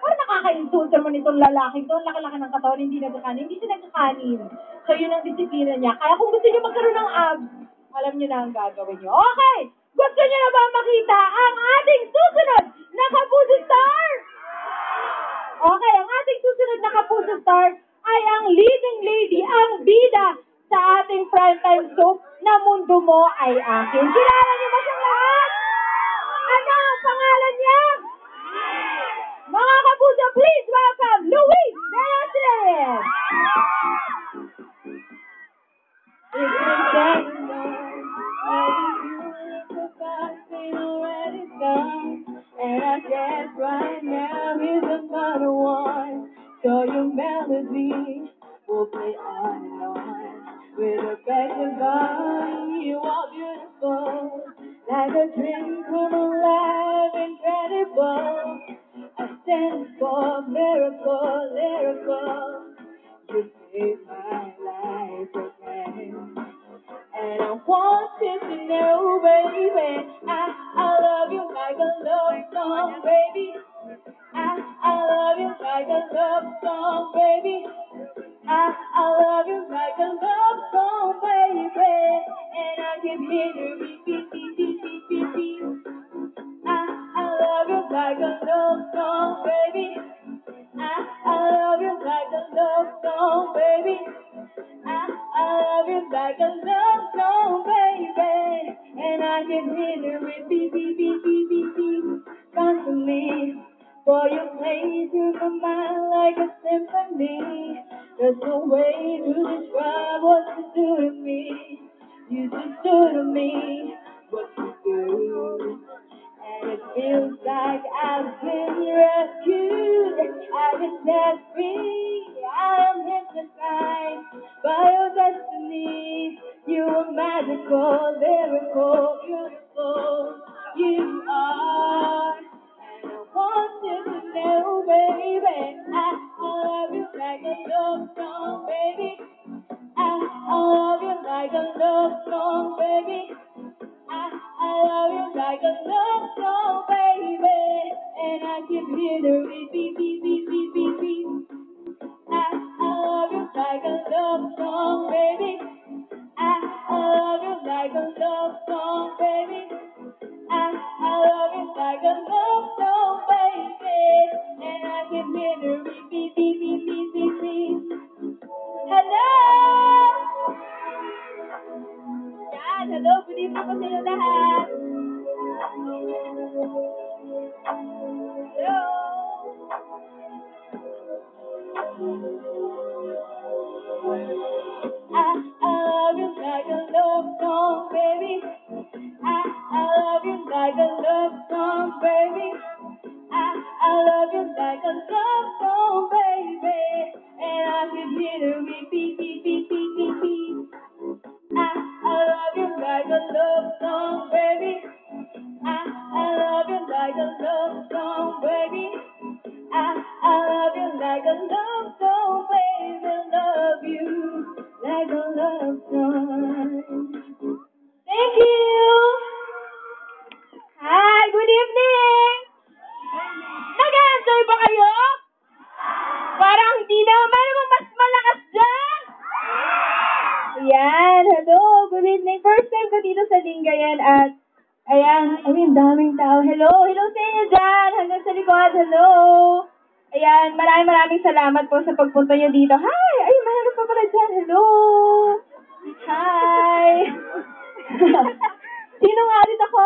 Parang nakaka-insulter mo nitong lalaking to, ang laki-laki ng katawan, hindi nagkakanin, hindi siya nagkakanin. So, yun ang disiplina niya. Kaya kung gusto niyo magkaroon ng abs, alam niyo na ang gagawin niyo. Okay! Gusto niyo na ba makita ang ating susunod na Kapuso Star? Okay, ang ating susunod na Kapuso Star ay ang leading lady, ang bida sa ating primetime soap na Mundo Mo Ay Akin. Kilala niyo ba siyang lahat? Ano ang pangalan niya? Mga kapuso, please welcome Luis de los Reyes! And I guess right now here's another one. So your melody will play on and on. With a passion on, you are beautiful. Like a dream come alive, incredible. I stand for miracle. You saved my life again. song, baby. I love you like a love song, baby. And I can hear the repeat, beat, beat, beat, beat, beat. I love you like a love song, baby. I love you like a love song, baby. I love you like a love song, baby. And I can hear the repeat, beat, beat, beat, beat, beat, constantly. Boy, you play through my mind like a symphony. There's no way to describe what you do to me. You just do to me what you do. And it feels like I've been rescued. I've been set free. I am hypnotized by your destiny. You are magical, lyrical, beautiful. You are. And I want you to know, baby, I love you like a love song, baby. I love you like a love song, baby. I love you like a love song, baby. And I can hear the beat, beat, beat, beat, beat, beat, beat. I love you like a love song, baby. I love you like a love song, baby. I love you like a love song, baby. And I can hear the beat, beat, beat, beat, beat, beat, beat. Hello! Yan, hello, good evening po sa inyo lahat. Hello! I love you like a love song, baby. I love you like a love song, baby. I love you like a love song, baby. And I can hear the repeat, beat, beat, beat, beat, beat. I love you like a love song, baby. I love you like a love song, baby. I love you like a love song, baby. Love you like a love song. Thank you! Hi, good evening! Nag-enjoy ba kayo? Parang hindi naman mas malakas dyan! Ayan, hello, good evening. First time ko dito sa Lingayen at ayan, daming tao. Hello, hello sa inyo dyan, hanggang sa likod, hello. Ayan, maraming salamat po sa pagpunta nyo dito. Hi! Ay, mayroon pa pala dyan, hello! Hi! Sino nga ulit ako?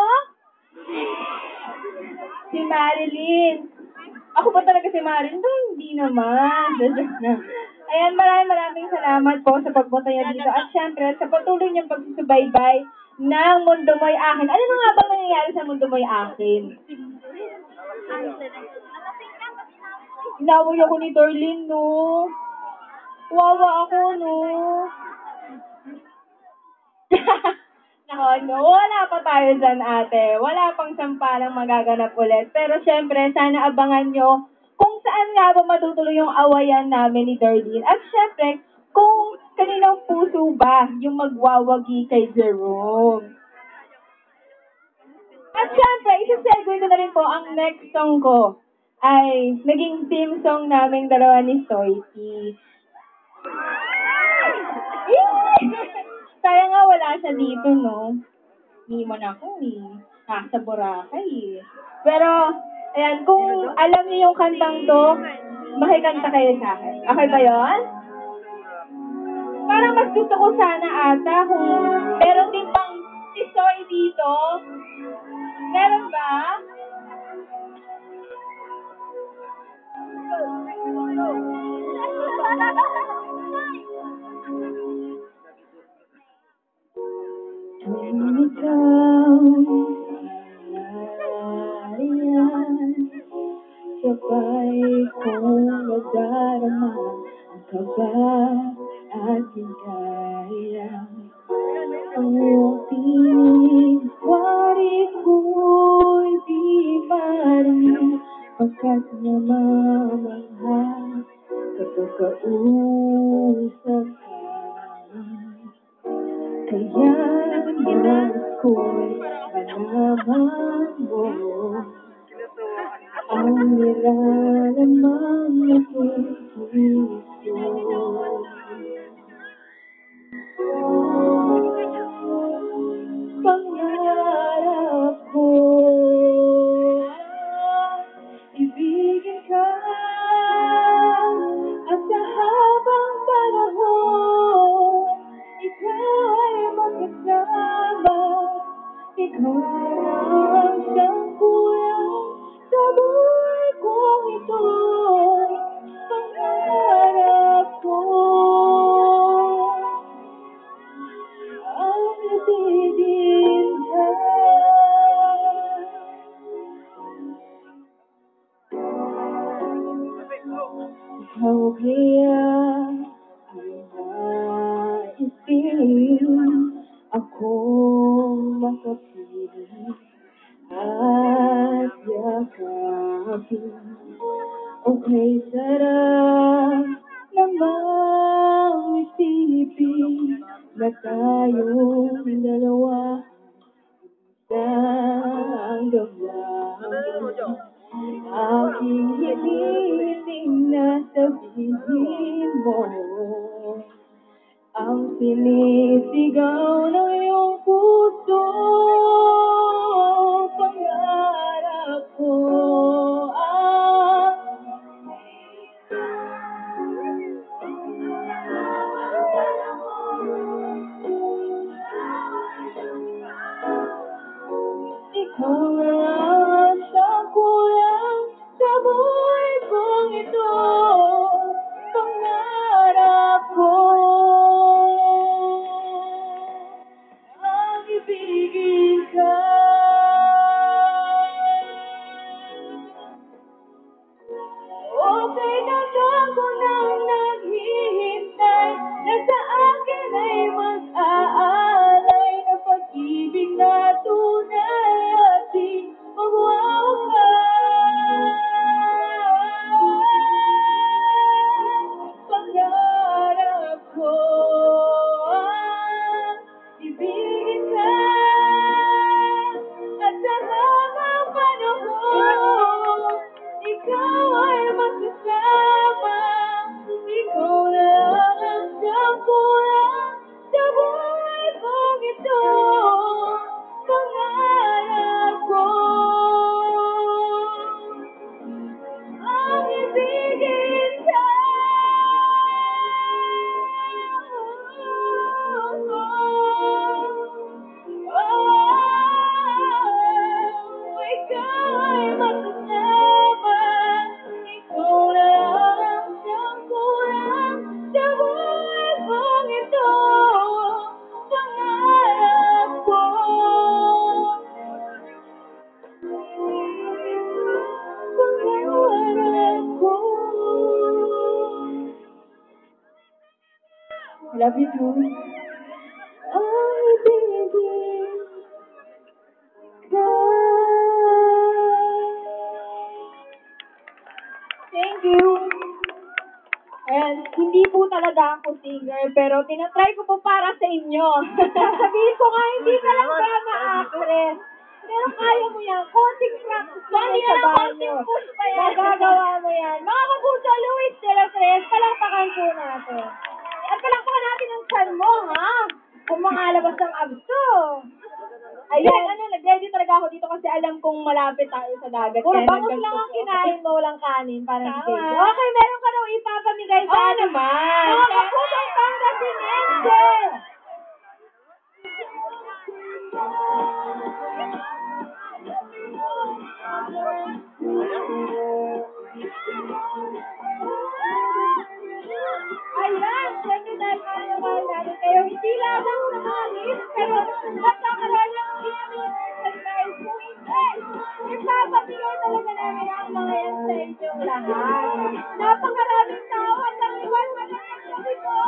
Si Marilyn. Ako ba talaga si Marilyn? Hindi naman. Ayan, maraming salamat po sa pagpunta niyo dito. At syempre, sa patuloy niyong pagsusubaybay ng Mundo Mo'y Akin. Ano na nga ba nangyayari sa Mundo Mo'y Akin? Inaway ako ni Darlene, no? Wawa ako, no? Nako, no, wala pa tayo dyan, ate. Wala pang sampalang magaganap ulit. Pero syempre, sana abangan nyo kung saan nga ba matutuloy yung awayan namin ni Darlene. At syempre, kung kaninang puso ba yung magwawagi kay Jerome. At syempre, isa-segue ko na rin po ang next song ko ay naging theme song naming dalawa ni Soyki. Kaya nga wala siya dito, no? Iwan ako eh. Nasa Boracay eh. Pero, ayan, kung alam niyo yung kantang to, makikanta kayo sa akin. Okay ba yun? Parang mas gusto ko sana ata kung meron din pang si Soy dito. Meron ba? Kung ikaw ay sabay kong nadarama ang kaba at higaya. Ang iyong tinig, wari ko'y di marinig pagkat namamangha kapag kausap ka. Kaya nais ko'y malaman mo ang nilalaman ng puso Pangarap ko ibigin ka at sa habang panahon ikaw ay magkasama. Ikaw lang siyang kulang sa buhay kong ito. Pangarap ko ang ibigin ka. Ikaw kaya ang naisin ako makapiling at yakapin. Okay, sarap namang isipin na tayong dalawa isang gablang. Aking hinihiling na sabihin mo ang sinisigaw ng iyong puso. Pangarap ko ang ikaw lang siyang kulang sa buhay kong ito. Pangarap ko ang ibigin ka. Okay na ako nang naghihintay na sa akin ay mag-aalay na pag-ibig na tunay at di magwawakas. Pangarap ko ang ibigin ka at sa habang panahon ikaw ay magkasama. Ikaw lang ang siyang kulang sa buhay kong ito. Pangarap ko ang ibigin ka. Ikaw ay magkasama. Ikaw lang ang siyang kulang sa buhay kong ito. Pangarap ko. Pangarap ko. Love you too. Ang ibigin ka. Thank you. Ayan, hindi po talaga ako singer, pero tinatry ko po para sa inyo. Sasabihin ko nga, hindi ka lang drama actress. Pero kaya mo yan. Konting practice lang sa banyo. Magagawa mo yan. Mga kapuso, Luis de los Reyes, palakpakan po natin. At palakpakan natin ang chan mo, ha? Kung makalabas ng abs to. Ayan, nag-ready talaga ako dito kasi alam kong malapit tayo sa dagat. Puro bangus lang ang kinain mo, walang kanin. Parang sige. Okay, meron ka daw ipapamigay sa atin. Naman. Mga kapusong Pangasinense. Ayan, syempre dahil mahal natin kayo. Hindi lamang sa mga lips, pero magkakaroon ng surprise po hindi. Ipapabigay talaga namin ang mga yan sa inyong lahat. Napakaraming tao at ang iwan mananagsabi po.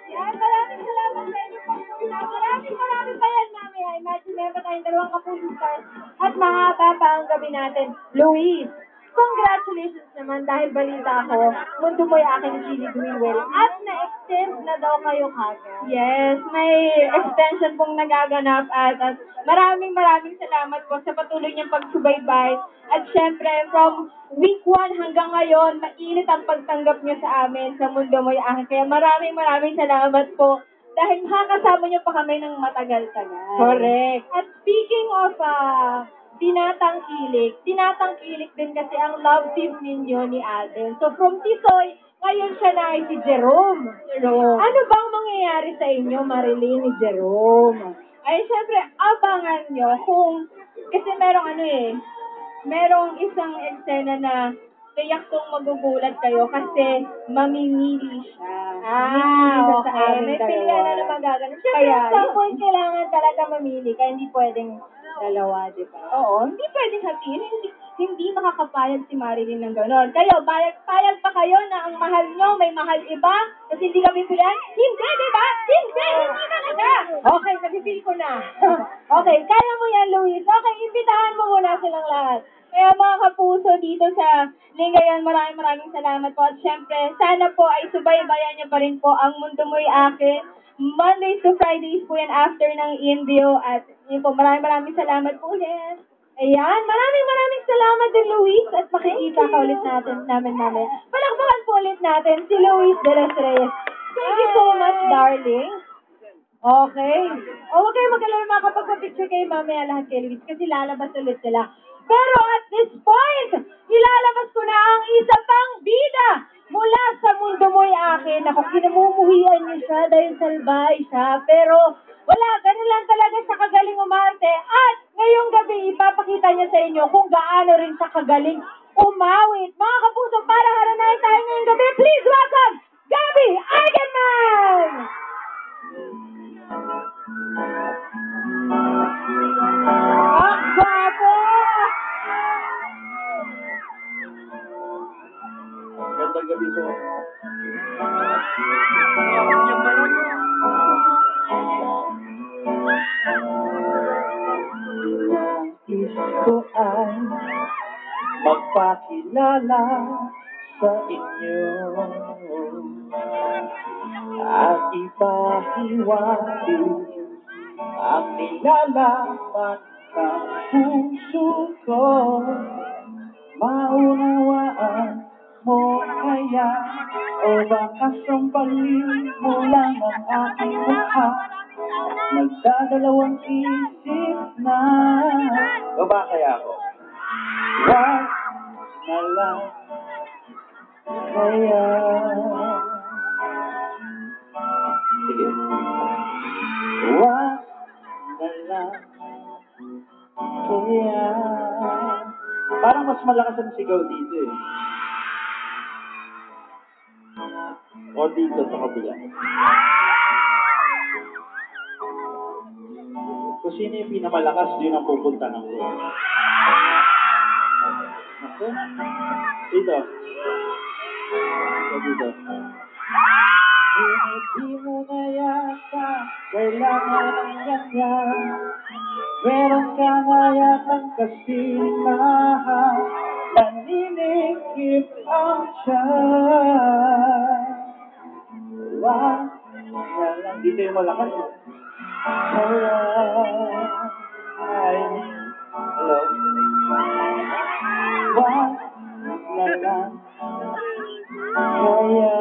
Yan, maraming salamat sa inyo pagpunta. Maraming pa yan mamaya. Imagine meron pa tayong 2 kapuso stars at mahaba pa ang gabi natin. Luis, congratulations naman dahil balita ko, mundo mo'y aking Chili Greenwell at na-extend na daw kayo kagad. Yes, may extension pong nagaganap at maraming salamat po sa patuloy niyang pagsubaybay. At syempre, from week 1 hanggang ngayon, mainit ang pagtanggap niyo sa amin sa mundo mo'y aking. Kaya maraming salamat po dahil makakasama niyo pa kami ng matagal-tagal. Correct. At speaking of tinatangkilik din kasi ang love team ninyo ni Alden. So from Tisoy, ngayon siya na ay si Jerome. Ano bang mangyayari sa inyo, Marilyn, ni Jerome? Ay, syempre, abangan nyo kasi merong isang eksena na tiyak kong magugulat kayo kasi mamimili siya. Okay. May pilihan na naman gaganap. Siyempre, at some point, kailangan talaga mamili kaya hindi pwedeng dalawa, di ba? Oo, hindi pwedeng hatiin. Hindi makakapayag si Marilyn ng gano'n. Kayo, payag pa kayo na ang mahal nyo, may mahal iba, kasi hindi kami pilihan? Hindi, di ba? Hindi talaga. Okay, nabibili ko na. Okay, kaya mo yan, Luis. Okay, imbitahan mo muna silang lahat. Kaya mga kapuso dito sa Lingayen, maraming salamat po. At syempre, sana po ay subaybayan niyo pa rin po ang Mundo Mo'y Akin. Mondays to Fridays po yan after ng Indio. At yun po, maraming salamat po ulit. Ayan, maraming salamat din, Luis. At makikita ka ulit namin. Palakpakan po ulit natin si Luis de los Reyes. Thank you so much, darling. Okay. Huwag kayo mag-alala makapagpa-picture kayo mamaya lahat kay Luis kasi lalabas ulit sila. Pero at this point, ilalabas ko na ang isa pang bida mula sa Mundo Mo'y Akin. Ako, kinamumuhian niyo siya dahil salbay siya. Pero wala, ganun lang talaga siya kagaling umarte. At ngayong gabi, ipapakita niya sa inyo kung gaano rin siya kagaling umawit. Mga kapuso, para haranahin tayo ngayong gabi, please welcome Gabby Eigenman! Ang gwapo! Gandang gabi po. Nais ko ay magpakilala sa inyo at ipahiwati ang nilalaman ng puso ko. Maunawaan mo kaya o baka sampalin mo lang ang aking mukha. Nagdadalawang isip na Baba kaya ako? wag na lang kaya. Sige. Wag na lang kaya. Parang mas malakas ang sigaw dito eh. O dito sa kabila. Kung sino yung pinamalakas, yun ang pupuntahan ko. Ako? Dito. Dito. Hindi mo na yata kailangan ng ganyan. Meron ka na yatang kasimahan. Naninikip ang tiyan. Wag na lang. Dito yung malakas eh. Kaya ay Hello? wag na lang kaya.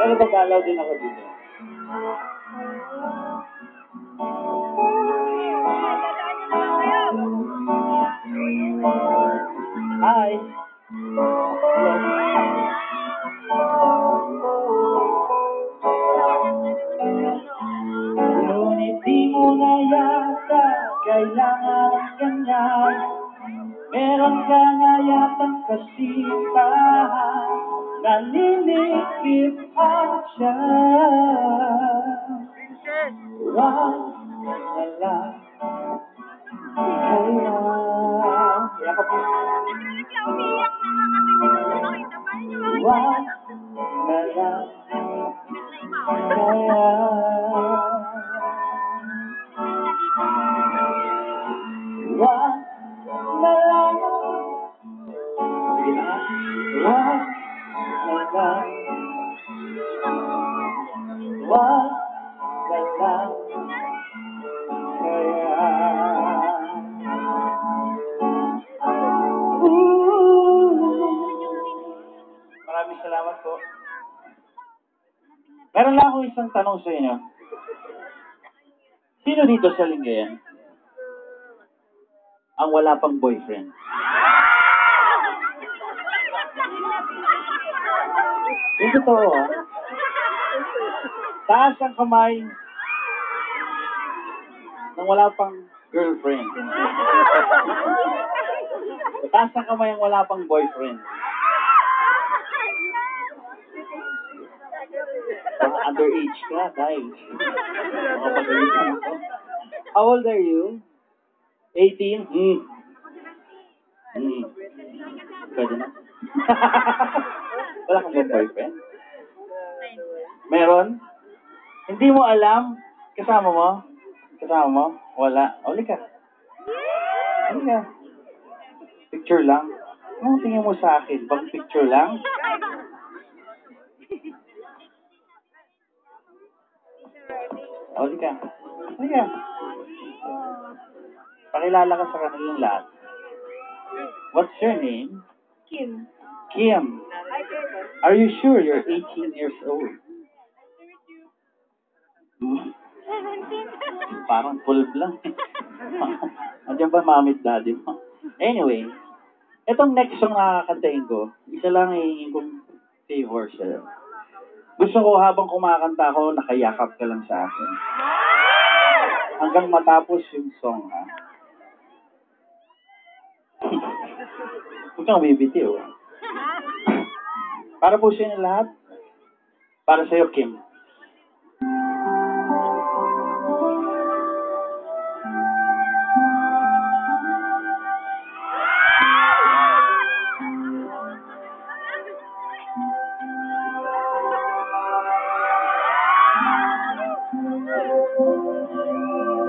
Pero magalaw din ako dito. Hi. Ngunit di mo na yata kailangan ng ganyan. Meron ka nga yatang kasipahan. Naninikip ang tiyan. Wag na lang kaya. Kaya ka po. Wag na lang kaya. Wag Salamat po. Meron lang akong isang tanong sa inyo. Sino dito sa Lingayen ang wala pang boyfriend? Yung totoo, ha? Taas ang kamay nang wala pang girlfriend. Taas ang kamay ang wala pang boyfriend. Underage ka, dahil. How old are you? 18? Pwede na. Wala kang bang boyfriend? Meron? Hindi mo alam? Kasama mo? Kasama mo? Wala. Uli ka. Uli ka. Picture lang. Anong tingin mo sa akin? Bang picture lang? Uli ka. Uli ka. Pakilala ka sa kanilang lahat. What's your name? Kim. Kim. Are you sure you're 18 years old? Parang 12 lang. Andiyan ba mami at daddy mo? Anyway, itong next song na kakantahin ko, isa lang hihingin kong favor sa'yo. Gusto ko habang kumakanta ako, nakayakap ka lang sa akin. Hanggang matapos yung song, ha? Huwag kang bibitiw. Para po sa inyo lahat, para sa'yo, Kim.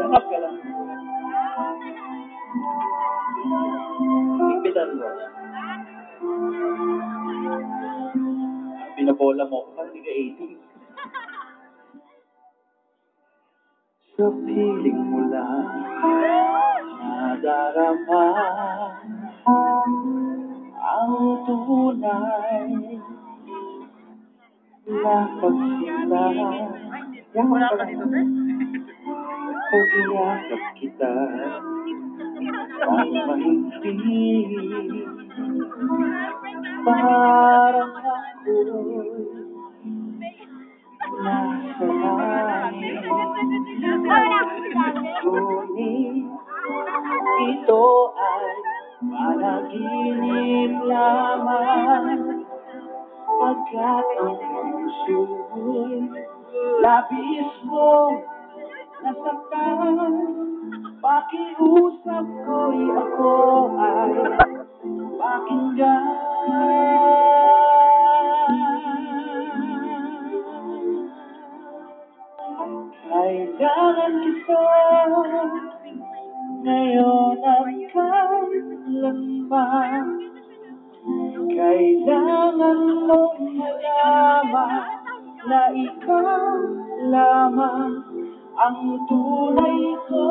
Yakap ka lang. Higpitan mo. Binabola mo ko, parang hindi ka 18. Sa piling mo lang nadarama ang tunay na pagsinta. Wala ka dito, sir? Pag iyakap kita ang mahigpit, parang ako'y nasa langit. Ngunit ito ay panaginip lamang, pagkat ang puso'y labis mo nasaktan. Pakiusap ko'y ako ay pakinggan. Kailangan kita ngayon at kailanman. Kailangan mong malaman na ikaw lamang ang tunay ko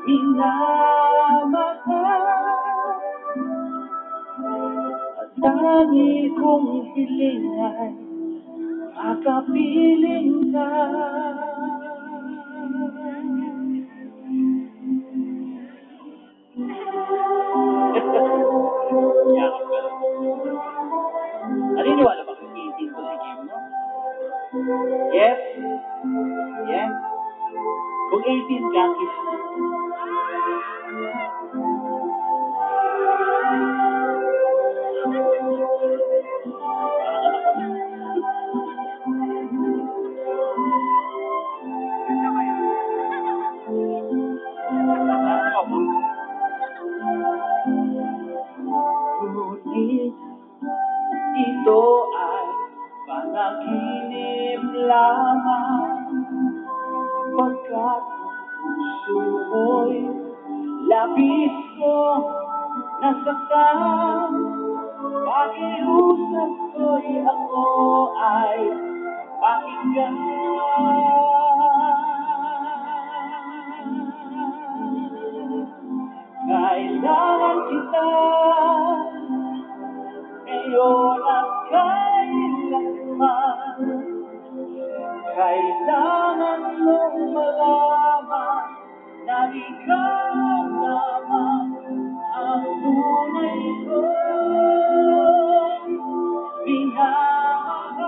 minamahal. At tangi kong hiling ay makapiling ka. Yakap ka lang. Naniniwala ba kung 18 ko si Kim, no? Yes? Yes? Kung 18 ka, kiss mo. Ngunit ito ay panaginip lamang, pagkat puso ko'y labis ko nasaktan. Pakiusap ko'y ako ay pakinggan. Kailangan kita ngayon ikaw lamang ang tunay ko. Minamahal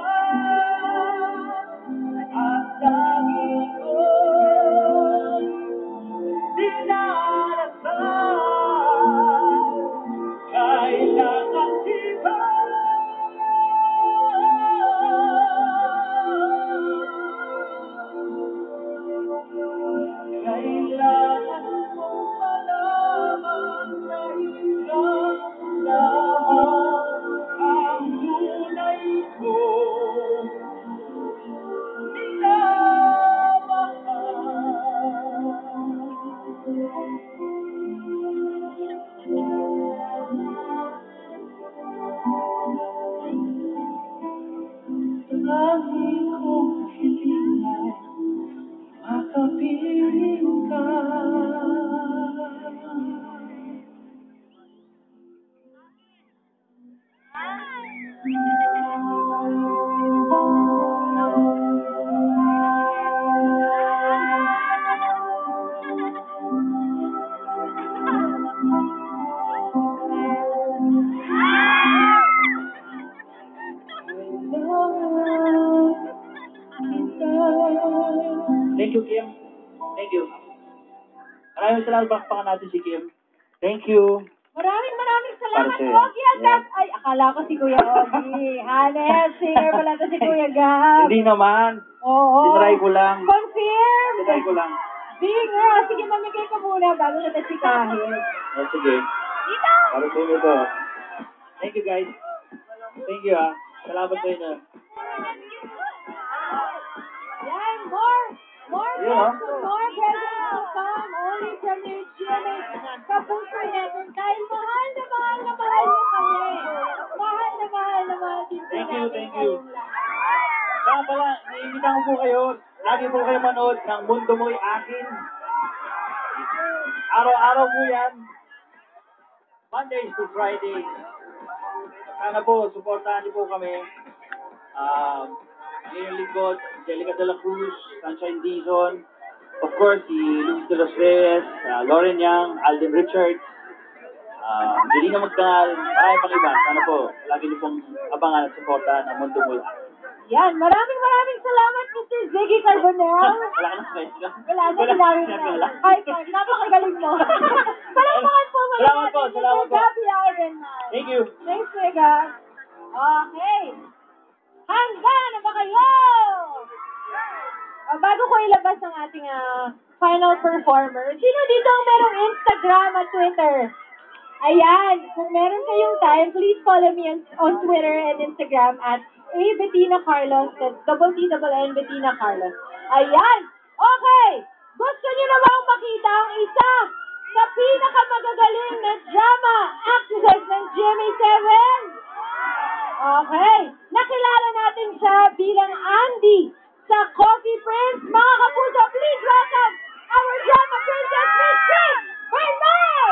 at lagi ko dinarasal. Kailangan kita. Kailangan mong malaman na ikaw lamang ang tunay ko minamahal. Lagi kong hilingan makapiling ka. Thank you, Kim. Thank you. Maraming salamat, bakpakan natin si Kim. Thank you. Maraming salamat, Para sa'yo. Ogie Agap. Ay, akala ko si Kuya Ogie. Hanep, singer pala to si Kuya Gab. Hindi naman. Oo. Tinry ko lang. Confirm. Tinry ko lang. Sige, sige, mamigay ka muna bago kita sikahin. Oh, sige. Dito! Para sa inyo to. Thank you, guys. Thank you, ah. Salamat sa inyo. Yan, more Yeah. presents will come only from your GMA kapuso natin dahil mahal na mahal na mahal mo kami. Mahal na mahal din po Thank you, namin thank you. kayong lahat. Kaya pala, iimbitahan ko po kayo. Lagi po kayo manood ng Mundo Mo'y Akin. Araw-araw po yan. Mondays to Fridays. Sana po, supportahan niyo po kami. Ngayon lingkod, Angelica de la Cruz, Sunshine Dizon, of course, si Luis de los Reyes, Lauren Yang, Alden Richards, Jelina Magdangal, marami pang iba. Sana po, lagi niyo pong abangan at supportahan ang Mundo Mo'y Akin. Yan, maraming salamat Mr. Ziggy Carbonell. Wala ka na stress ka? Wala na sinabi mo. High five, napakagaling mo. Salamat po muli Salamat po, natin, salamat Mr. po. Gabby Ironman. Thank you. Thanks, Mega. Okay. Handa na ba kayo? Bago ko ilabas ang ating final performer, sino dito ang merong Instagram at Twitter? Ayan, kung meron kayong time, please follow me on Twitter and Instagram at Bettina Carlos, that's TTN Bettina Carlos. Ayan! Okay! Gusto niyo na bang makita ang isa sa pinakamagagaling na drama actresses ng GMA7? Okay. Nakilala natin siya bilang Andy sa Coffee Prince. Mga kapuso, please welcome our drama princess, Miss Ching Bernal!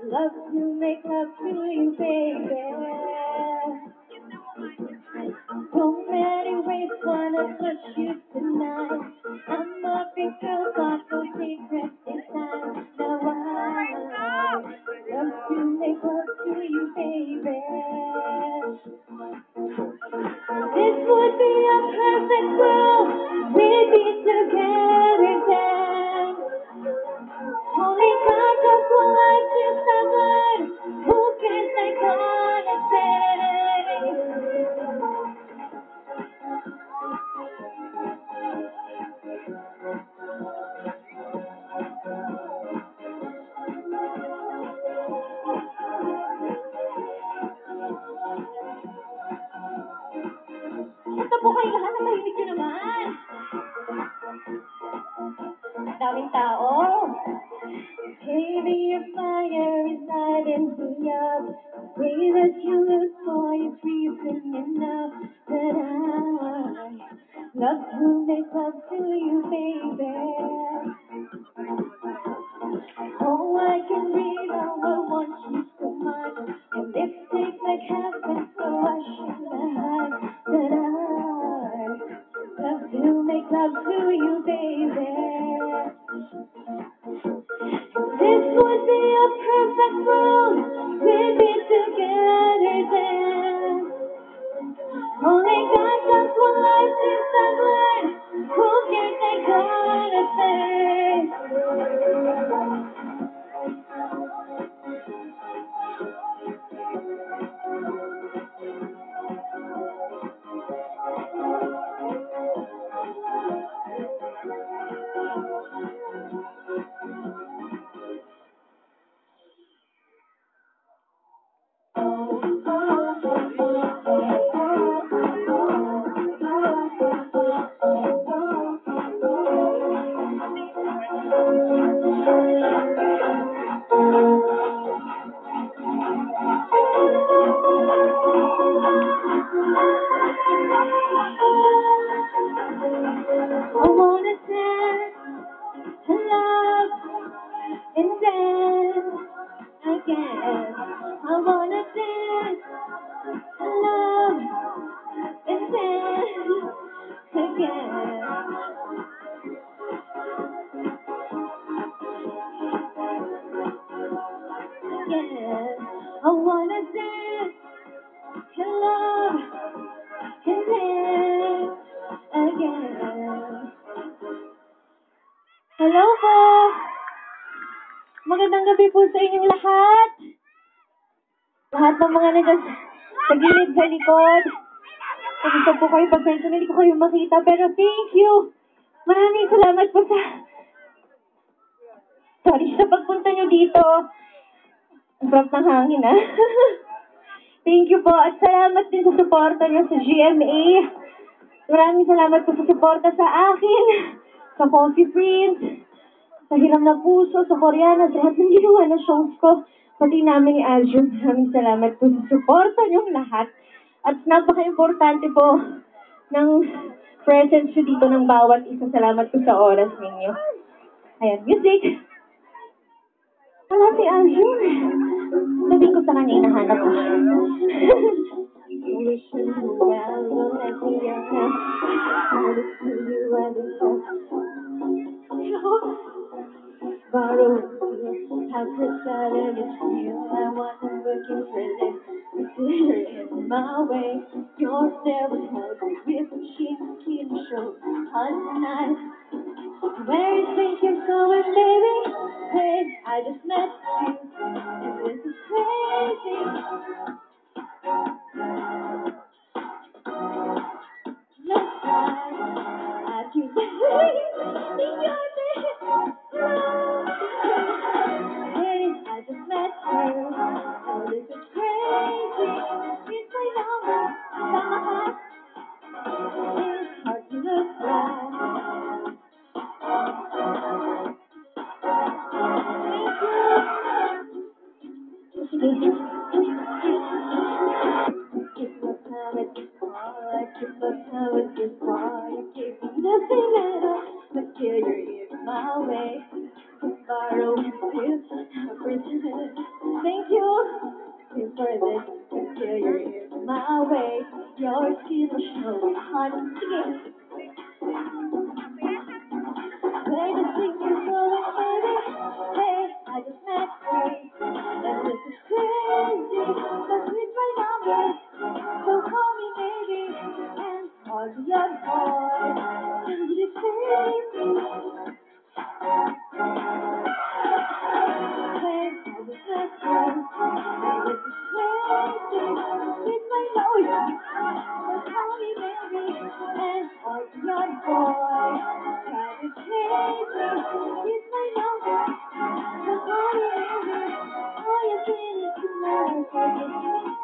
Love to make love to you, baby. So many ways wanna touch you tonight. I'm a big girl, got no secrets this time. Now I love to make love to you, baby. This would be a perfect world. We'd be together then. Only kind of life discovered. Who can take on a Ito po kayo lahat, natahimik nyo naman. make love to you, baby. Oh, I can read all I want you so much. Your lipstick like heaven, so I should have that I love to make love to you, baby. This would be a perfect world we'd be together then. Only got just one life since I've learned who can they gonna say. I wanna dance and love and dance again. I wanna dance and love and dance again. Again. I wanna dance and love and dance again. Hello po! Magandang gabi po sa inyong lahat. Lahat ng mga nandiyan sa gilid sa likod. Pag-isa po kayo, pasensya na hindi ko kayo makita. Pero thank you. Maraming salamat po sa pagpunta nyo dito. Ang sarap ng hangin, ah. Thank you po. At salamat din sa suporta nyo sa GMA. Maraming salamat po sa suporta sa akin, sa Coffee Prince, sa Hiram na Puso, sa Koreana, sa lahat ng ginawa na shows ko, pati namin ni Aljun. Maraming salamat po sa suporta niyong lahat. At napaka-importante po ng presence nyo dito ng bawat isa. Salamat po sa oras ninyo. Ayan, music! Wala si Aljun. Sabihin ko sa kanya, inahanap ko siya. Wish you well, don't let me down. I just knew you were the borrow have decided it's you. I wasn't looking for this. Consider it my way. You're there with her with sheets, skin show. Hot night. Where you think you're going, baby? Hey, I just met you. And this is crazy. Let's try. I keep in your Hey, I just met you. Oh, this is crazy. It's my number. Somehow it's hard to look right. Thank you. Keep my time at this bar. Keep my time at this bar. You gave me nothing at all. But still you're in my way. Borrow with pretend. Thank you for this. But still you're in my way. Your skin is so hot again. Where do you think you're going, baby? Hey, I just met you. And this is crazy. But with my number. So call me baby, and I'll be your boy. Don't you crazy? Hey, I just met you, and this is crazy. With my lawyer, so call me baby, and I'll be your boy. Don't you crazy? With my lawyer, so call me baby. All you did is to love me.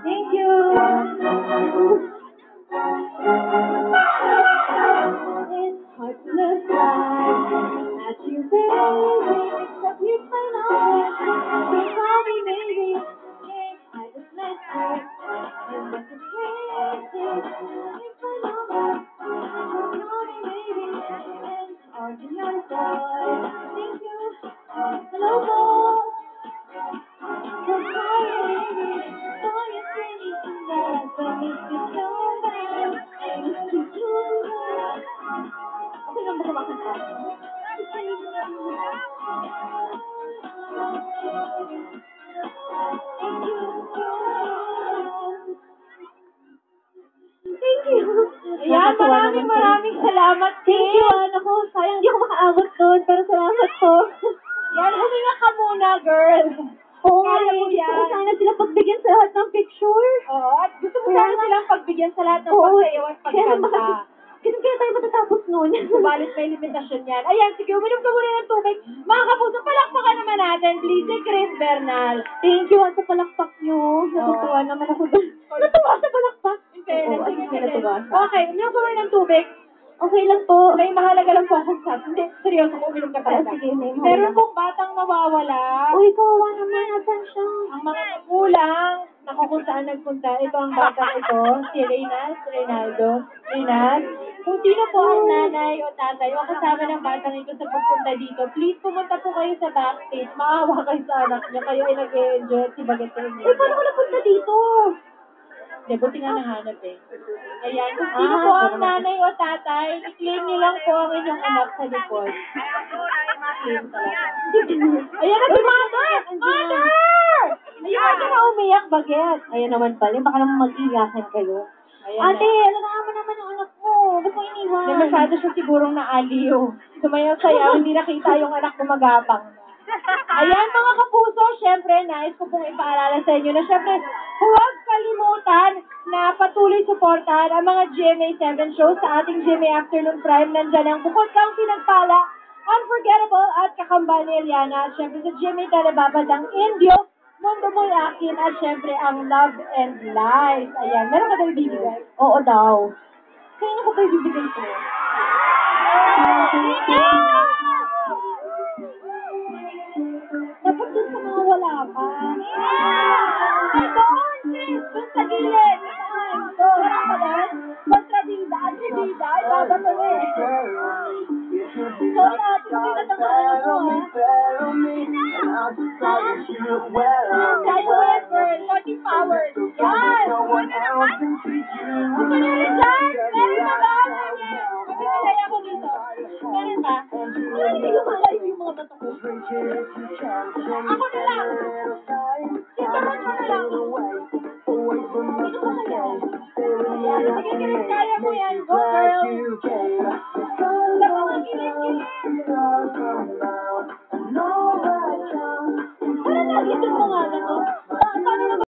Thank you. Hello po! Okay lang ba kumakanta? Thank you. Ayan, maraming salamat. Thank you, ko. Sayang di ako makaabot doon, pero salamat po. Yan, huminga ka muna, girl. Oo nga, Kaya mo gusto ko yan. sana sila pagbigyan sa lahat ng picture. Oo, at gusto mo sana silang pagbigyan sa lahat ng pagsayaw at pagkanta. Kasi kaya tayo matatapos nun. Subalit may limitasyon yan. Ayan, sige, uminom ka muna ng tubig. Mga kapuso, palakpakan naman natin, please, si Chris Bernal. Thank you, at sa palakpak nyo. Natutuwa naman ako doon. Natuwa sa palakpak. In fairness, Oo, sige, sige, sige. natuwa. Okay, uminom ka muna ng tubig. Okay lang po. May mahalaga lang po akong sabi. Hindi, seryoso, uminom ka talaga. Sige, may mahalaga. Meron pong batang nawawala. Uy, kawawa naman. Asan siya? Ang mga magulang, naku kung saan nagpunta, ito ang batang ito, si Reynaldo. Kung sino po ang nanay o tatay o kasama ng batang ito sa pagpunta dito, please pumunta po kayo sa backstage. Maawa kayo sa anak niyo. Kayo ay nag-enjoy at si Bagat Uy, paano ko napunta dito? Hindi, buti nga nahanap eh. Ayan, kung sino po ang nanay o tatay, i-claim niyo lang po ang inyong anak sa likod. Claim talaga. Ayan na si Mother! Mother! Ayun ka na umiyak, Baget. Ayan naman pala. Baka naman mag-iyakan kayo. Ayan Ate, na. alam mo naman ang anak mo. Ba't mo iniwan? Na masyado siya sigurong naaliw. Sumayaw-sayaw, hindi nakita yung anak ko magapang. Ayan mga kapuso, syempre, nais ko pong ipaalala sa inyo na syempre, huwag kalimutan na patuloy suportahan ang mga GMA 7 shows sa ating GMA Afternoon Prime. Nandyan ang Bukod Kang Pinagpala, Unforgettable at Kakambal ni Eliana. At syempre sa GMA Telebabad ang Indio, Mundo Mo'y Akin at syempre ang Love and Life. Ayan, meron ka daw ibibigay? Oo daw. Sino ko ba ibibigay ko? Dapat dun sa mga wala pa. Ay, doon, Chris! Dun sa gilid! Saan? Doon, wala pa doon? Kontrabida, atribida, ay babato eh. Sorry ate, hindi na tangalan ko ah. Kaya mo yan, girl. 40 powers. Yan! Gusto niyo rin dyan? Meron pa ba? Magbibigay ako dito. Meron pa? Hindi ko malayo yung mga mata ko. Ako na lang! Dito mo na lang! Hindi ko malayo. Sige, Chris, kaya mo yan. Go, girl! Sa mga kilig-kilig! Parang lagi itong mga ano.